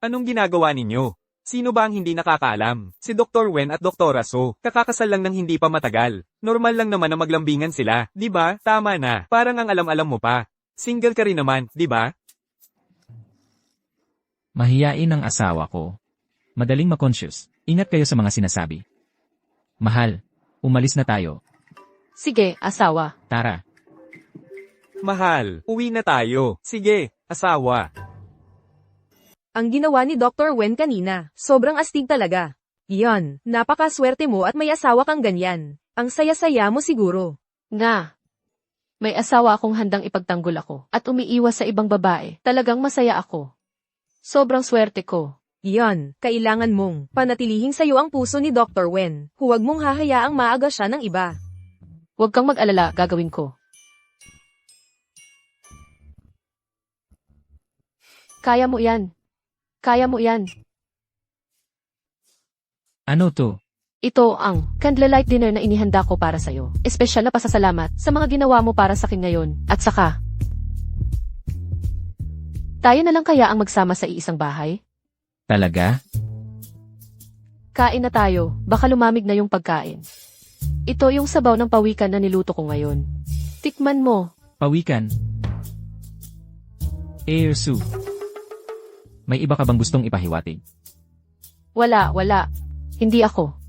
Anong ginagawa ninyo? Sino ba ang hindi nakakaalam? Si Dr. Wen at Dr. So, kakakasal lang ng hindi pa matagal. Normal lang naman na maglambingan sila, di ba? Tama na, parang ang alam-alam mo pa. Single ka rin naman, di ba? Mahiyain ang asawa ko. Madaling ma-conscious. Ingat kayo sa mga sinasabi. Mahal, umalis na tayo. Sige, asawa. Tara. Mahal, uwi na tayo. Sige, asawa. Ang ginawa ni Dr. Wen kanina, sobrang astig talaga. Iyon, napakaswerte mo at may asawa kang ganyan. Ang saya-saya mo siguro. Nga. May asawa akong handang ipagtanggol ako at umiiwas sa ibang babae. Talagang masaya ako. Sobrang swerte ko. Yan, kailangan mong panatilihing sayo ang puso ni Dr. Wen. Huwag mong hahayaang maaga siya ng iba. Huwag kang mag-alala, gagawin ko. Kaya mo yan. Kaya mo yan. Ano to? Ito ang candlelight dinner na inihanda ko para sa'yo. Espesyal na pasasalamat sa mga ginawa mo para sa akin ngayon. At saka, tayo na lang kaya ang magsama sa iisang bahay? Talaga? Kain na tayo, baka lumamig na yung pagkain. Ito yung sabaw ng pawikan na niluto ko ngayon. Tikman mo. Pawikan. Su. May iba ka bang gustong ipahiwatig? Wala. Hindi ako.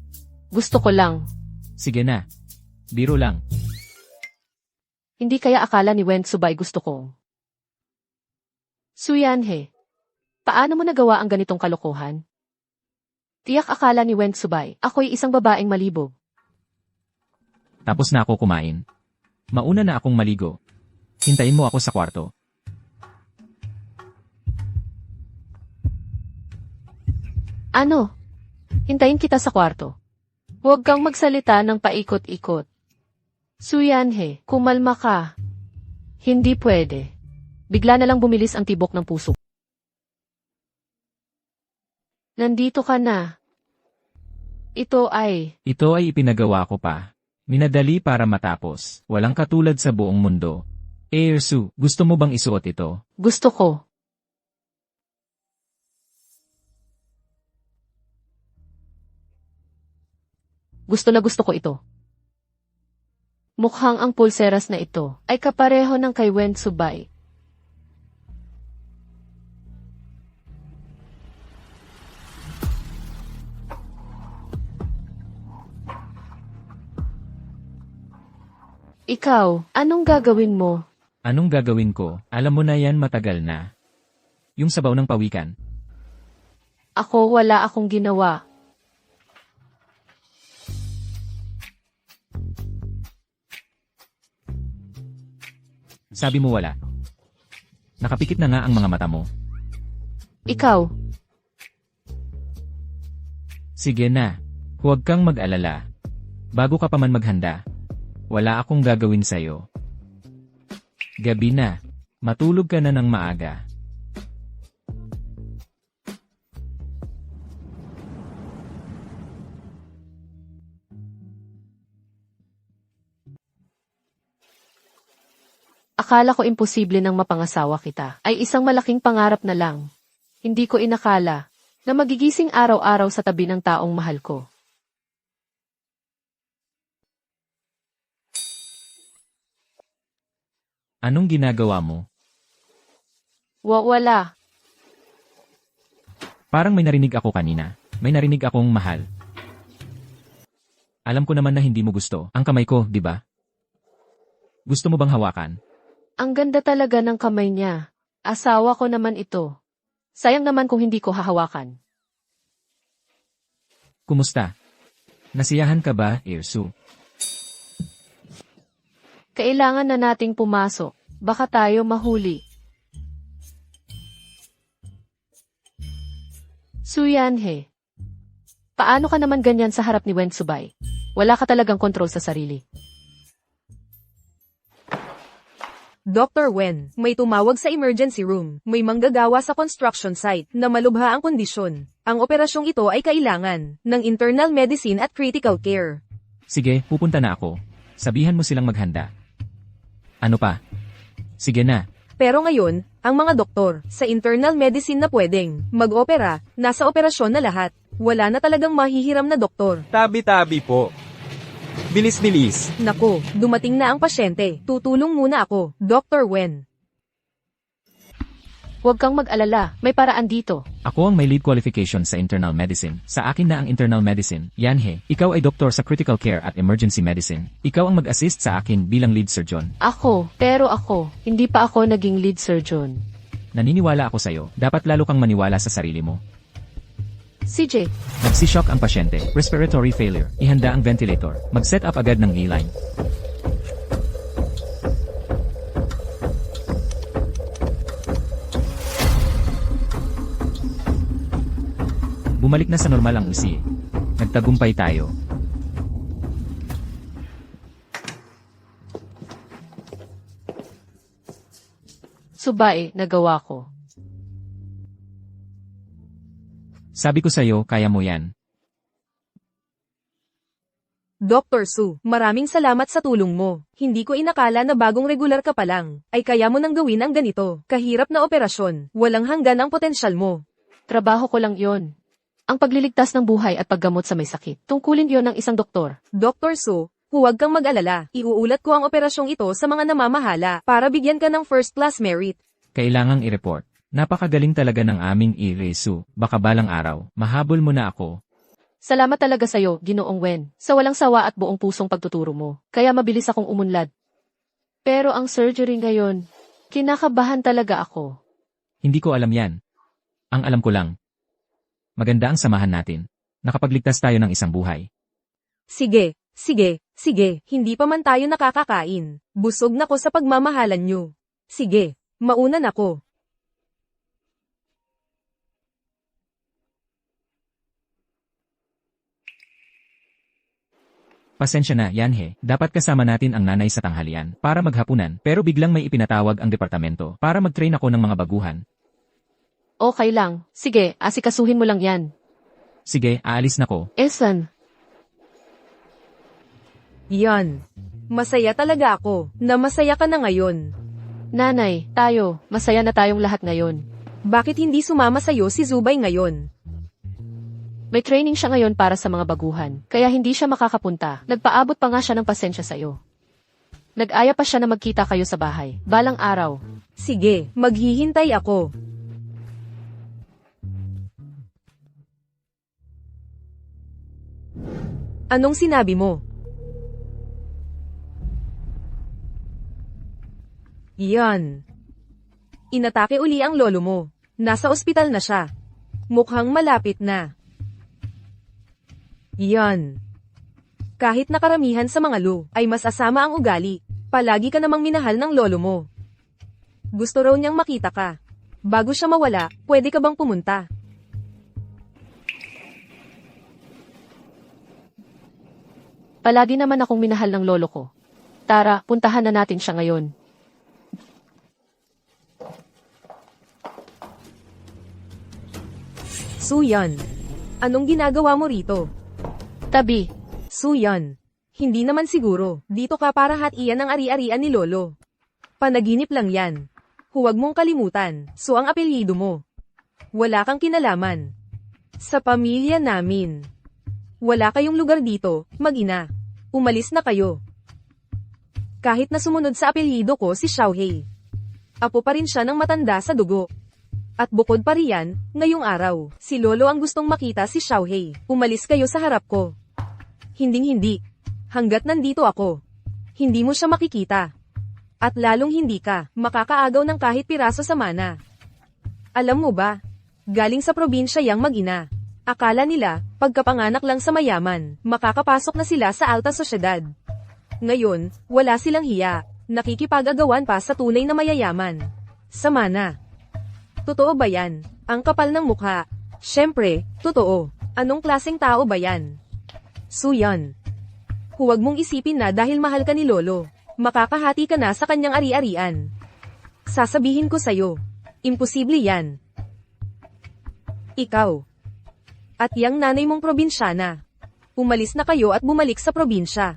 Gusto ko lang. Sige na. Biro lang. Hindi kaya akala ni Wen Subay gusto ko. Suyanhe. Paano mo nagawa ang ganitong kalokohan? Tiyak akala ni Wen Subay, ako'y isang babaeng malibog. Tapos na ako kumain. Mauna na akong maligo. Hintayin mo ako sa kwarto. Ano? Hintayin kita sa kwarto. Huwag kang magsalita ng paikot-ikot. Suyanhe, kumalma ka. Hindi pwede. Bigla na lang bumilis ang tibok ng puso. Nandito ka na. Ito ay Ito ay ipinagawa ko pa. Minadali para matapos. Walang katulad sa buong mundo. Su, gusto mo bang isuot ito? gusto ko. Gusto na gusto ko ito. Mukhang ang pulseras na ito ay kapareho ng kay Wen Subay. Ikaw, anong gagawin mo? Anong gagawin ko? Alam mo na yan matagal na. Yung sabaw ng pawikan. Ako wala akong ginawa. Sabi mo wala. Nakapikit na nga ang mga mata mo. Ikaw, Sige na. Huwag kang mag-alala. Bago ka pa man maghanda. Wala akong gagawin sa'yo. Gabi na. Matulog ka na ng maaga. akala ko imposible nang mapangasawa kita. Ay isang malaking pangarap na lang. Hindi ko inakala na magigising araw-araw sa tabi ng taong mahal ko. Anong ginagawa mo? Wala. Parang may narinig ako kanina. May narinig akong mahal. Alam ko naman na hindi mo gusto ang kamay ko, di ba? Gusto mo bang hawakan? Ang ganda talaga ng kamay niya. Asawa ko naman ito. Sayang naman kung hindi ko hahawakan. Kumusta? Nasiyahan ka ba, Su? Kailangan na nating pumasok. Baka tayo mahuli. Suyanhe. Paano ka naman ganyan sa harap ni Wen Subay? Wala ka talagang kontrol sa sarili. Dr. Wen, may tumawag sa emergency room. May manggagawa sa construction site na malubha ang kondisyon. Ang operasyong ito ay kailangan ng internal medicine at critical care. Sige, pupunta na ako. Sabihan mo silang maghanda. Ano pa? Sige na. Pero ngayon, ang mga doktor sa internal medicine na pwedeng mag-opera, nasa operasyon na lahat. Wala na talagang mahihiram na doktor. Tabi-tabi po. Bilis-bilis. Nako, dumating na ang pasyente. Tutulong muna ako, Dr. Wen. Huwag kang mag-alala, may paraan dito. Ako ang may lead qualification sa internal medicine. Sa akin na ang internal medicine. Yanhe, ikaw ay doktor sa critical care at emergency medicine. Ikaw ang mag-assist sa akin bilang lead surgeon. Pero ako, hindi pa ako naging lead surgeon. Naniniwala ako sa'yo. Dapat lalo kang maniwala sa sarili mo. CJ, Nagsishock ang pasyente. Respiratory failure. Ihanda ang ventilator. Mag-set up agad ng A-line. Bumalik na sa normal ang usi. Nagtagumpay tayo. Subae, nagawa ko. Sabi ko sa'yo, kaya mo yan. Dr. Su, maraming salamat sa tulong mo. Hindi ko inakala na bagong regular ka pa lang, ay kaya mo nang gawin ang ganito. Kahirap na operasyon, walang hanggan ang potensyal mo. Trabaho ko lang yon. Ang pagliligtas ng buhay at paggamot sa may sakit. Tungkulin yon ng isang doktor. Dr. Su, huwag kang mag-alala. Iuulat ko ang operasyong ito sa mga namamahala para bigyan ka ng first class merit. Kailangang i-report. Napakagaling talaga ng aming Iresu. Baka balang araw, mahabol mo na ako. Salamat talaga sa'yo, Ginoong Wen, sa walang sawa at buong pusong pagtuturo mo. Kaya mabilis akong umunlad. Pero ang surgery ngayon, kinakabahan talaga ako. Hindi ko alam yan. Ang alam ko lang. Maganda ang samahan natin. Nakapagligtas tayo ng isang buhay. Sige, hindi pa man tayo nakakakain. Busog na ko sa pagmamahalan nyo. Sige, mauna na ko. Pasensya na, Yanhe. Dapat kasama natin ang nanay sa tanghalian para maghapunan pero biglang may ipinatawag ang departamento para mag-train ako ng mga baguhan. Okay lang. Sige, asikasuhin mo lang yan. Sige, aalis na ko. Esan, Yan. Masaya talaga ako na masaya ka na ngayon. nanay, tayo, masaya na tayong lahat ngayon. Bakit hindi sumama sa'yo si Zubay ngayon? May training siya ngayon para sa mga baguhan, kaya hindi siya makakapunta. Nagpaabot pa nga siya ng pasensya sa'yo. Nag-aya pa siya na magkita kayo sa bahay, balang araw. Sige, maghihintay ako. Anong sinabi mo? Yan. Inatake uli ang lolo mo. Nasa ospital na siya. Mukhang malapit na. Yan. Kahit nakaramihan sa mga lu, ay mas asama ang ugali. Palagi ka namang minahal ng lolo mo. Gusto raw niyang makita ka. Bago siya mawala, pwede ka bang pumunta? Palagi naman akong minahal ng lolo ko. Tara, puntahan na natin siya ngayon. Suyan. Anong ginagawa mo rito? Tabi, Suyan. Hindi naman siguro. Dito ka para hatian ang ari-arian ni Lolo. Panaginip lang yan. Huwag mong kalimutan. So ang apelyido mo. Wala kang kinalaman. Sa pamilya namin. Wala kayong lugar dito, mag-ina. Umalis na kayo. Kahit na sumunod sa apelyido ko si Xiaohei. Apo pa rin siya ng matanda sa dugo. At bukod pa riyan, ngayong araw, si Lolo ang gustong makita si Xiaohei. Umalis kayo sa harap ko. Hinding-hindi. Hanggat nandito ako. Hindi mo siya makikita. At lalong hindi ka makakaagaw ng kahit piraso sa mana. Alam mo ba? Galing sa probinsya yang mag-ina. Akala nila, pagkapanganak lang sa mayaman, makakapasok na sila sa alta sosyedad. Ngayon, wala silang hiya. Nakikipag-agawan pa sa tunay na mayayaman. Sa mana. Totoo ba yan? Ang kapal ng mukha. Siyempre, totoo. Anong klaseng tao ba yan? Suyan. Huwag mong isipin na dahil mahal ka ni Lolo, makakahati ka na sa kanyang ari-arian. Sasabihin ko sa'yo, imposible yan. Ikaw. At yang nanay mong probinsyana. Umalis na kayo at bumalik sa probinsya.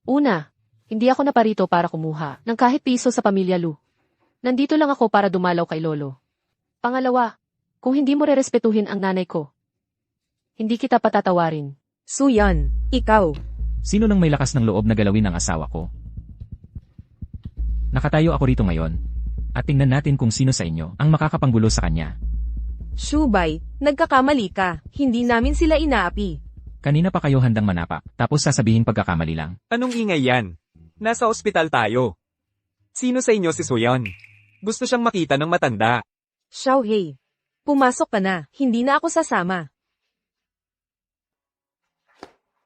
una, hindi ako naparito para kumuha ng kahit piso sa pamilya Lu. Nandito lang ako para dumalaw kay Lolo. Pangalawa, kung hindi mo rerespetuhin ang nanay ko, hindi kita patatawarin. Suyan, ikaw. Sino nang may lakas ng loob na galawin ang asawa ko? Nakatayo ako rito ngayon. At tingnan natin kung sino sa inyo ang makakapanggulo sa kanya. Shubay, nagkakamali ka. Hindi namin sila inaapi. Kanina pa kayo handang manapak, tapos sasabihin pagkakamali lang. Anong ingay yan? Nasa ospital tayo. Sino sa inyo si Suyon? Gusto siyang makita ng matanda. Xiaohei. Pumasok ka na, hindi na ako sasama.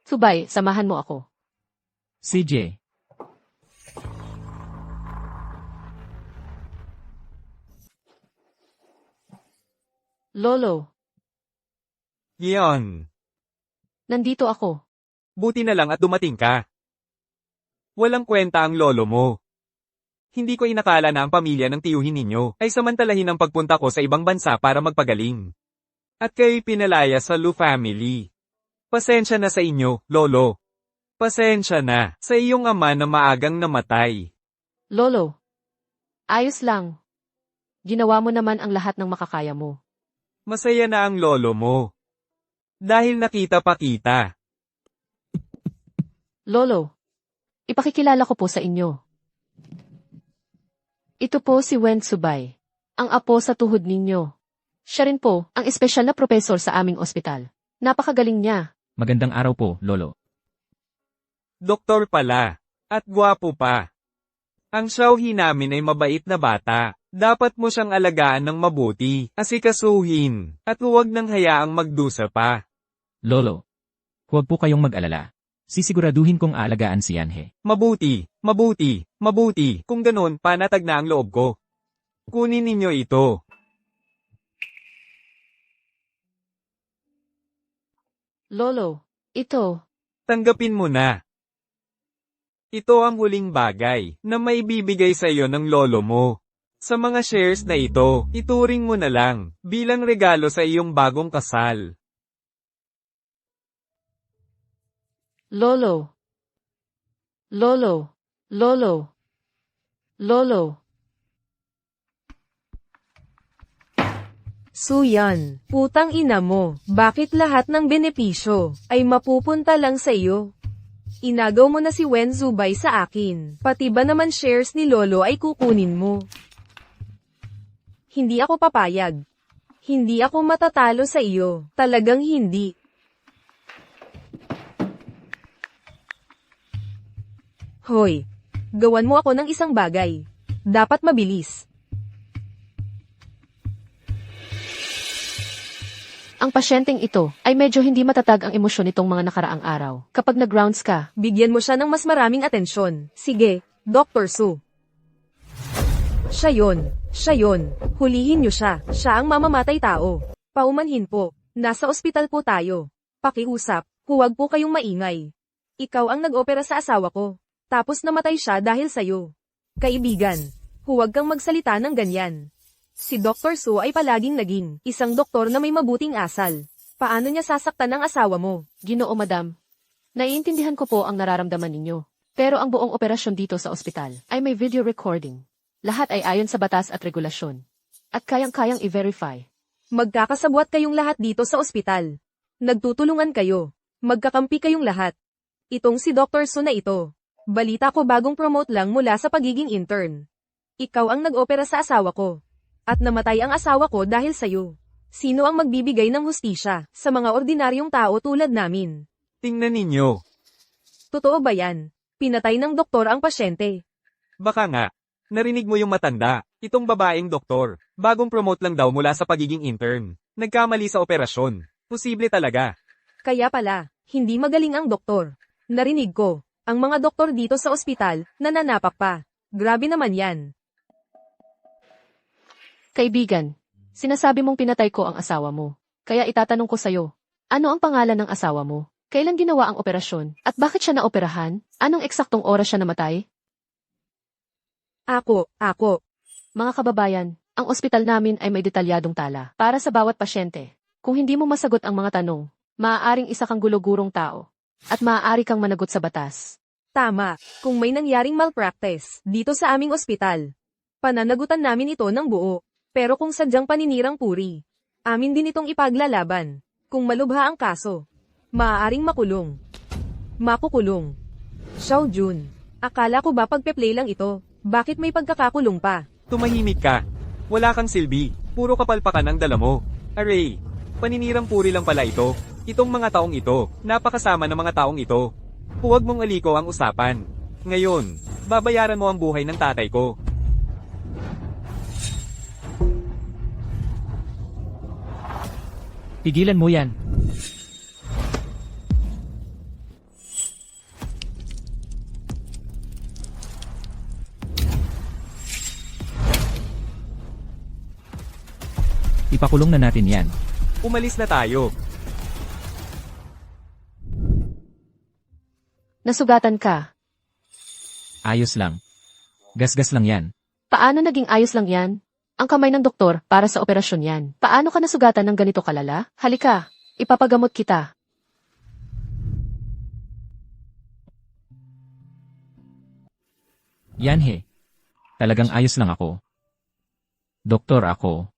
Subay, samahan mo ako. CJ, Lolo, Gion, nandito ako. buti na lang at dumating ka. Walang kwenta ang lolo mo. Hindi ko inakala na ang pamilya ng tiyuhin ninyo ay samantalahin ang pagpunta ko sa ibang bansa para magpagaling. At kayo'y pinalaya sa Lu family. Pasensya na sa inyo, lolo. Pasensya na sa iyong ama na maagang namatay. Lolo, ayos lang. Ginawa mo naman ang lahat ng makakaya mo. Masaya na ang lolo mo. Dahil nakita pa kita. Lolo, ipakikilala ko po sa inyo. Ito po si Wen Subay, ang apo sa tuhod ninyo. Siya rin po ang espesyal na propesor sa aming ospital. Napakagaling niya. magandang araw po, Lolo. Doktor pala. At gwapo pa. Ang Xiaohi namin ay mabait na bata. Dapat mo siyang alagaan ng mabuti, asikasuhin, at huwag nang hayaang magdusa pa. Lolo, huwag po kayong mag-alala. Sisiguraduhin kong aalagaan si Yanhe. Mabuti, mabuti, mabuti. Kung ganun, panatag na ang loob ko. Kunin ninyo ito. Lolo, ito. Tanggapin mo na. Ito ang huling bagay na maibibigay sa iyo ng lolo mo. Sa mga shares na ito, ituring mo na lang bilang regalo sa iyong bagong kasal. Lolo. Lolo. Lolo. Lolo. Suyan, putang ina mo, bakit lahat ng benepisyo ay mapupunta lang sa iyo? Inagaw mo na si Wen Zubay sa akin, pati ba naman shares ni Lolo ay kukunin mo? Hindi ako papayag. Hindi ako matatalo sa iyo, talagang hindi. Hoy, gawan mo ako ng isang bagay. Dapat mabilis. Ang pasyenteng ito ay medyo hindi matatag ang emosyon nitong mga nakaraang araw. Kapag nag-rounds ka, Bigyan mo siya ng mas maraming atensyon. Sige, Dr. Su. Siya yon. Siya yon. Hulihin niyo siya. Siya ang mamamatay tao. Paumanhin po. Nasa ospital po tayo. Pakiusap. Huwag po kayong maingay. Ikaw ang nag-opera sa asawa ko. Tapos namatay siya dahil sa'yo. Kaibigan, huwag kang magsalita ng ganyan. Si Dr. Su ay palaging naging isang doktor na may mabuting asal. Paano niya sasaktan ang asawa mo? Ginoo madam, naiintindihan ko po ang nararamdaman ninyo. Pero ang buong operasyon dito sa ospital ay may video recording. Lahat ay ayon sa batas at regulasyon. At kayang-kayang i-verify. Magkakasabwat kayong lahat dito sa ospital. Nagtutulungan kayo. Magkakampi kayong lahat. Itong si Dr. Su na ito. Balita ko bagong promote lang mula sa pagiging intern. Ikaw ang nag-opera sa asawa ko. At namatay ang asawa ko dahil sa'yo. Sino ang magbibigay ng hustisya sa mga ordinaryong tao tulad namin? Tingnan ninyo. Totoo ba yan? Pinatay ng doktor ang pasyente. Baka nga. Narinig mo yung matanda. Itong babaeng doktor. Bagong promote lang daw mula sa pagiging intern. Nagkamali sa operasyon. Posible talaga. Kaya pala, hindi magaling ang doktor. Narinig ko, ang mga doktor dito sa ospital, nananapak pa. Grabe naman yan. Kaibigan, sinasabi mong pinatay ko ang asawa mo. Kaya itatanong ko sa'yo, ano ang pangalan ng asawa mo? Kailan ginawa ang operasyon? At bakit siya naoperahan? Anong eksaktong oras siya namatay? Ako. Mga kababayan, ang ospital namin ay may detalyadong tala para sa bawat pasyente. Kung hindi mo masagot ang mga tanong, maaaring isa kang gulugurong tao. At maaari kang managot sa batas. Tama, kung may nangyaring malpractice dito sa aming ospital, pananagutan namin ito ng buo. Pero kung sadyang paninirang puri, amin din itong ipaglalaban. Kung malubha ang kaso, maaaring makulong. Makukulong. Xiao Jun, akala ko ba pagpe-play lang ito? Bakit may pagkakakulong pa? Tumahimik ka. Wala kang silbi. Puro kapalpakan ang dala mo. Aray, paninirang puri lang pala ito. Itong mga taong ito, napakasama ng mga taong ito. Huwag mong aliko ang usapan. Ngayon, babayaran mo ang buhay ng tatay ko. Tigilan mo yan. Ipakulong na natin yan. Umalis na tayo. Nasugatan ka. Ayos lang. Gasgas lang yan. Paano naging ayos lang yan? Ang kamay ng doktor para sa operasyon yan. Paano ka nasugatan ng ganito kalala? Halika, ipapagamot kita. Yan he. Talagang ayos lang ako. Doktor ako.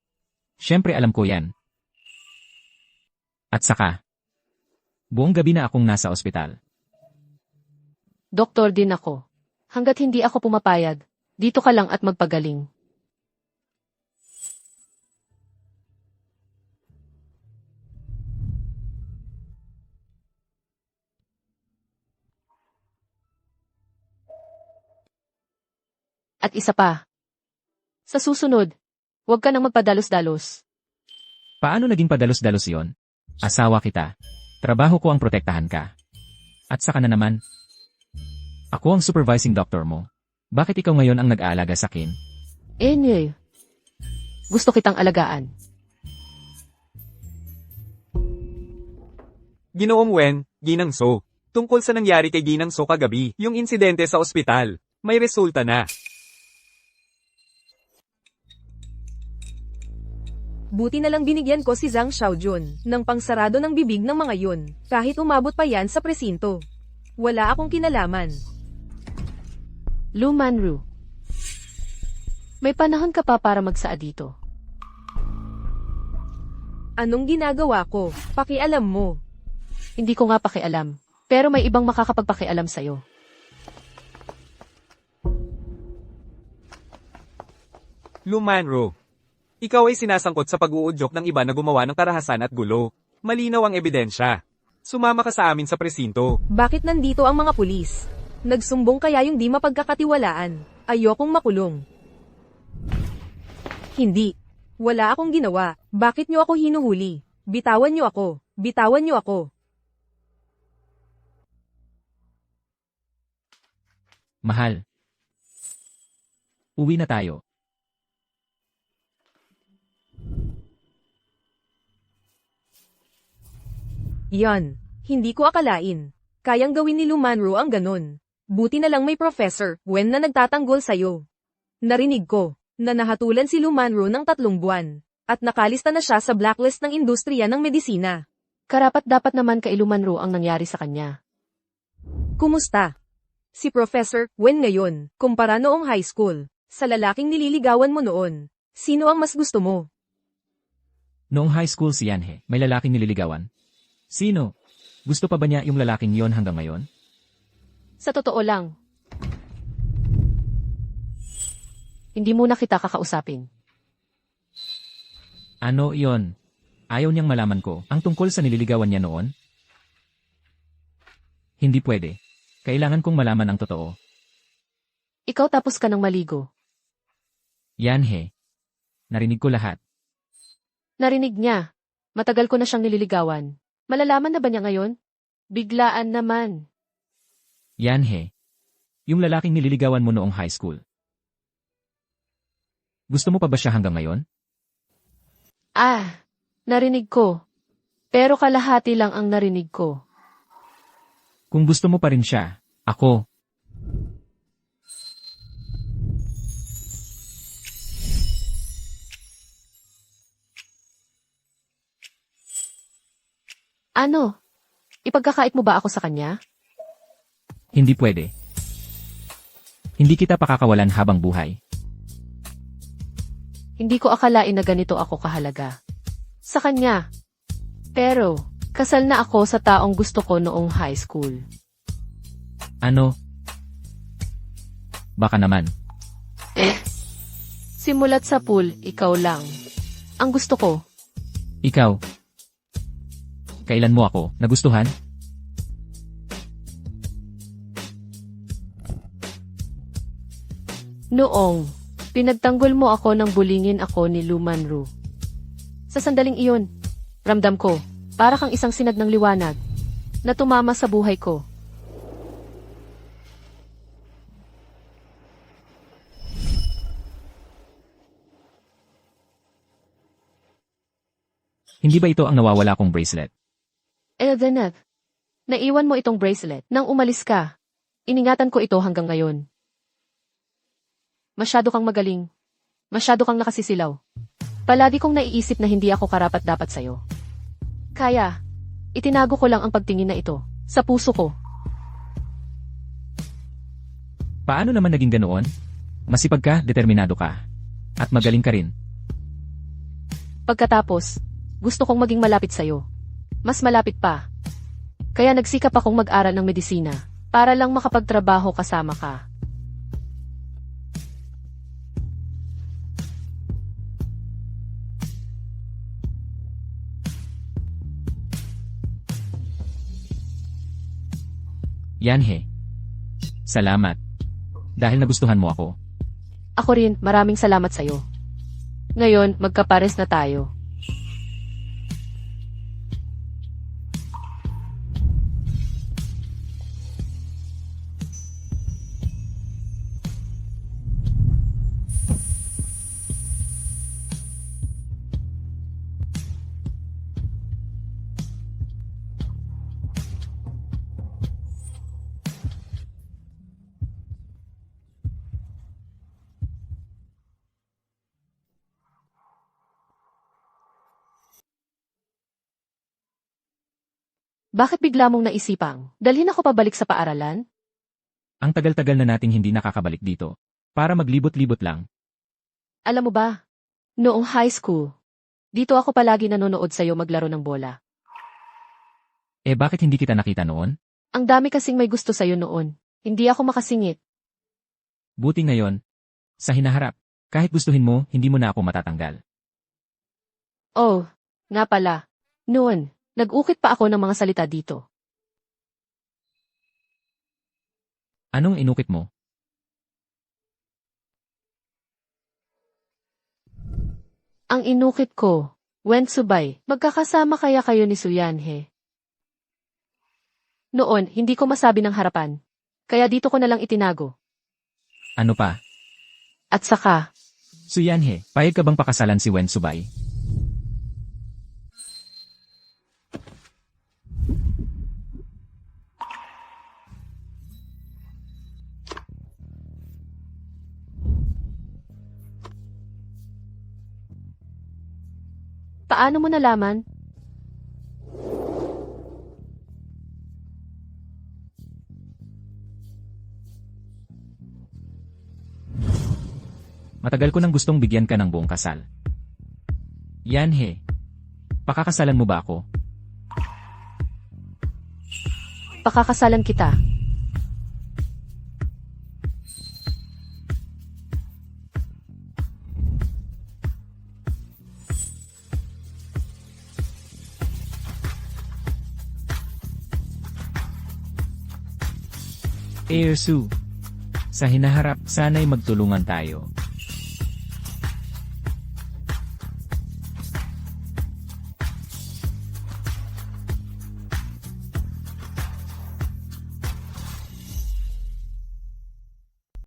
Siyempre alam ko yan. At saka, buong gabi na akong nasa ospital. Doktor din ako. Hanggat hindi ako pumapayag, dito ka lang at magpagaling. At isa pa. Sa susunod, huwag ka nang magpadalos-dalos. Paano naging padalos-dalos yon? Asawa kita. Trabaho ko ang protektahan ka. At saka na naman, ako ang supervising doctor mo. Bakit ikaw ngayon ang nag-aalaga sa akin? Nye. Gusto kitang alagaan. Ginoong Wen, Ginang So. Tungkol sa nangyari kay Ginang So kagabi, yung insidente sa ospital. May resulta na. Buti na lang binigyan ko si Zhang Xiaojun ng pangsarado ng bibig ng mga yun, kahit umabot pa yan sa presinto. Wala akong kinalaman. Lu Manru. May panahon ka pa para magsaa dito. Anong ginagawa ko? Pakialam mo. Hindi ko nga pakialam. Pero may ibang makakapagpakialam sa'yo. Lumanro. Ikaw ay sinasangkot sa pag-uudyok ng iba na gumawa ng karahasan at gulo. Malinaw ang ebidensya. Sumama ka sa amin sa presinto. Bakit nandito ang mga pulis? Nagsumbong kaya yung di mapagkakatiwalaan. Ayokong makulong. Hindi. Wala akong ginawa. Bakit nyo ako hinuhuli? Bitawan nyo ako. Bitawan nyo ako. Mahal. Uwi na tayo. Yan. Hindi ko akalain. Kayang gawin ni Lumanro ang ganon. Buti na lang may Professor Wen na nagtatanggol sa'yo. Narinig ko na nahatulan si Lumanro ng 3 buwan at nakalista na siya sa blacklist ng industriya ng medisina. Karapat-dapat naman kay Lumanro ang nangyari sa kanya. Kumusta? Si Professor Wen ngayon, kumpara noong high school, sa lalaking nililigawan mo noon. Sino ang mas gusto mo? Noong high school si Yanhe, may lalaking nililigawan. Sino? Gusto pa ba niya yung lalaking yon hanggang ngayon? Sa totoo lang. Hindi muna kita kakausapin. Ano yon? Ayaw niyang malaman ko ang tungkol sa nililigawan niya noon? Hindi pwede. Kailangan kong malaman ang totoo. Ikaw tapos ka ng maligo. Yanhe. Narinig ko lahat. Narinig niya. Matagal ko na siyang nililigawan. Malalaman na ba niya ngayon? Biglaan naman. Yanhe. Yung lalaking nililigawan mo noong high school. Gusto mo pa ba siya hanggang ngayon? Narinig ko. Pero kalahati lang ang narinig ko. Kung gusto mo pa rin siya, ako. Ano? Ipagkakait mo ba ako sa kanya? Hindi pwede. Hindi kita pakakawalan habang buhay. Hindi ko akalain na ganito ako kahalaga. Sa kanya. Pero, kasal na ako sa taong gusto ko noong high school. Ano? Baka naman. Simulat sa pool, ikaw lang. Ang gusto ko. Ikaw. Kailan mo ako nagustuhan? Noong, pinagtanggol mo ako nang bulingin ako ni Lumanru. Sa sandaling iyon, Ramdam ko, para kang isang sinag ng liwanag na tumama sa buhay ko. Hindi ba ito ang nawawala kong bracelet? Eldeneth, naiwan mo itong bracelet nang umalis ka. Iningatan ko ito hanggang ngayon. Masyado kang magaling. Masyado kang nakasisilaw. Palagi kong naiisip na hindi ako karapat-dapat sa'yo. Kaya, itinago ko lang ang pagtingin na ito sa puso ko. Paano naman naging ganoon? Masipag ka, determinado ka. At magaling ka rin. Pagkatapos, gusto kong maging malapit sa'yo. Mas malapit pa. Kaya nagsikap akong mag-aral ng medisina para lang makapagtrabaho kasama ka. Yanhe. Salamat. Dahil nagustuhan mo ako. Ako rin, maraming salamat sa'yo. Ngayon, magkapares na tayo. Bakit bigla mong naisipang dalhin ako pabalik sa paaralan? Ang tagal-tagal na nating hindi nakakabalik dito. Para maglibot-libot lang. Alam mo ba, noong high school, dito ako palagi nanonood sa'yo maglaro ng bola. Eh bakit hindi kita nakita noon? Ang dami kasing may gusto sa'yo noon. Hindi ako makasingit. Buti ngayon. Sa hinaharap. Kahit gustuhin mo, hindi mo na ako matatanggal. Oh, nga pala. Noon, nag-ukit pa ako ng mga salita dito. Anong inukit mo? Ang inukit ko, Wensubay, magkakasama kaya kayo ni Suyanhe? Noon, hindi ko masabi ng harapan. Kaya dito ko na lang itinago. Ano pa? At saka, Suyanhe, payag ka bang pakasalan si Wen Subay? paano mo nalaman? Matagal ko nang gustong bigyan ka ng buong kasal. Yanhe, pakakasalan mo ba ako? Pakakasalan kita. Su, sa hinaharap sana'y magtulungan tayo.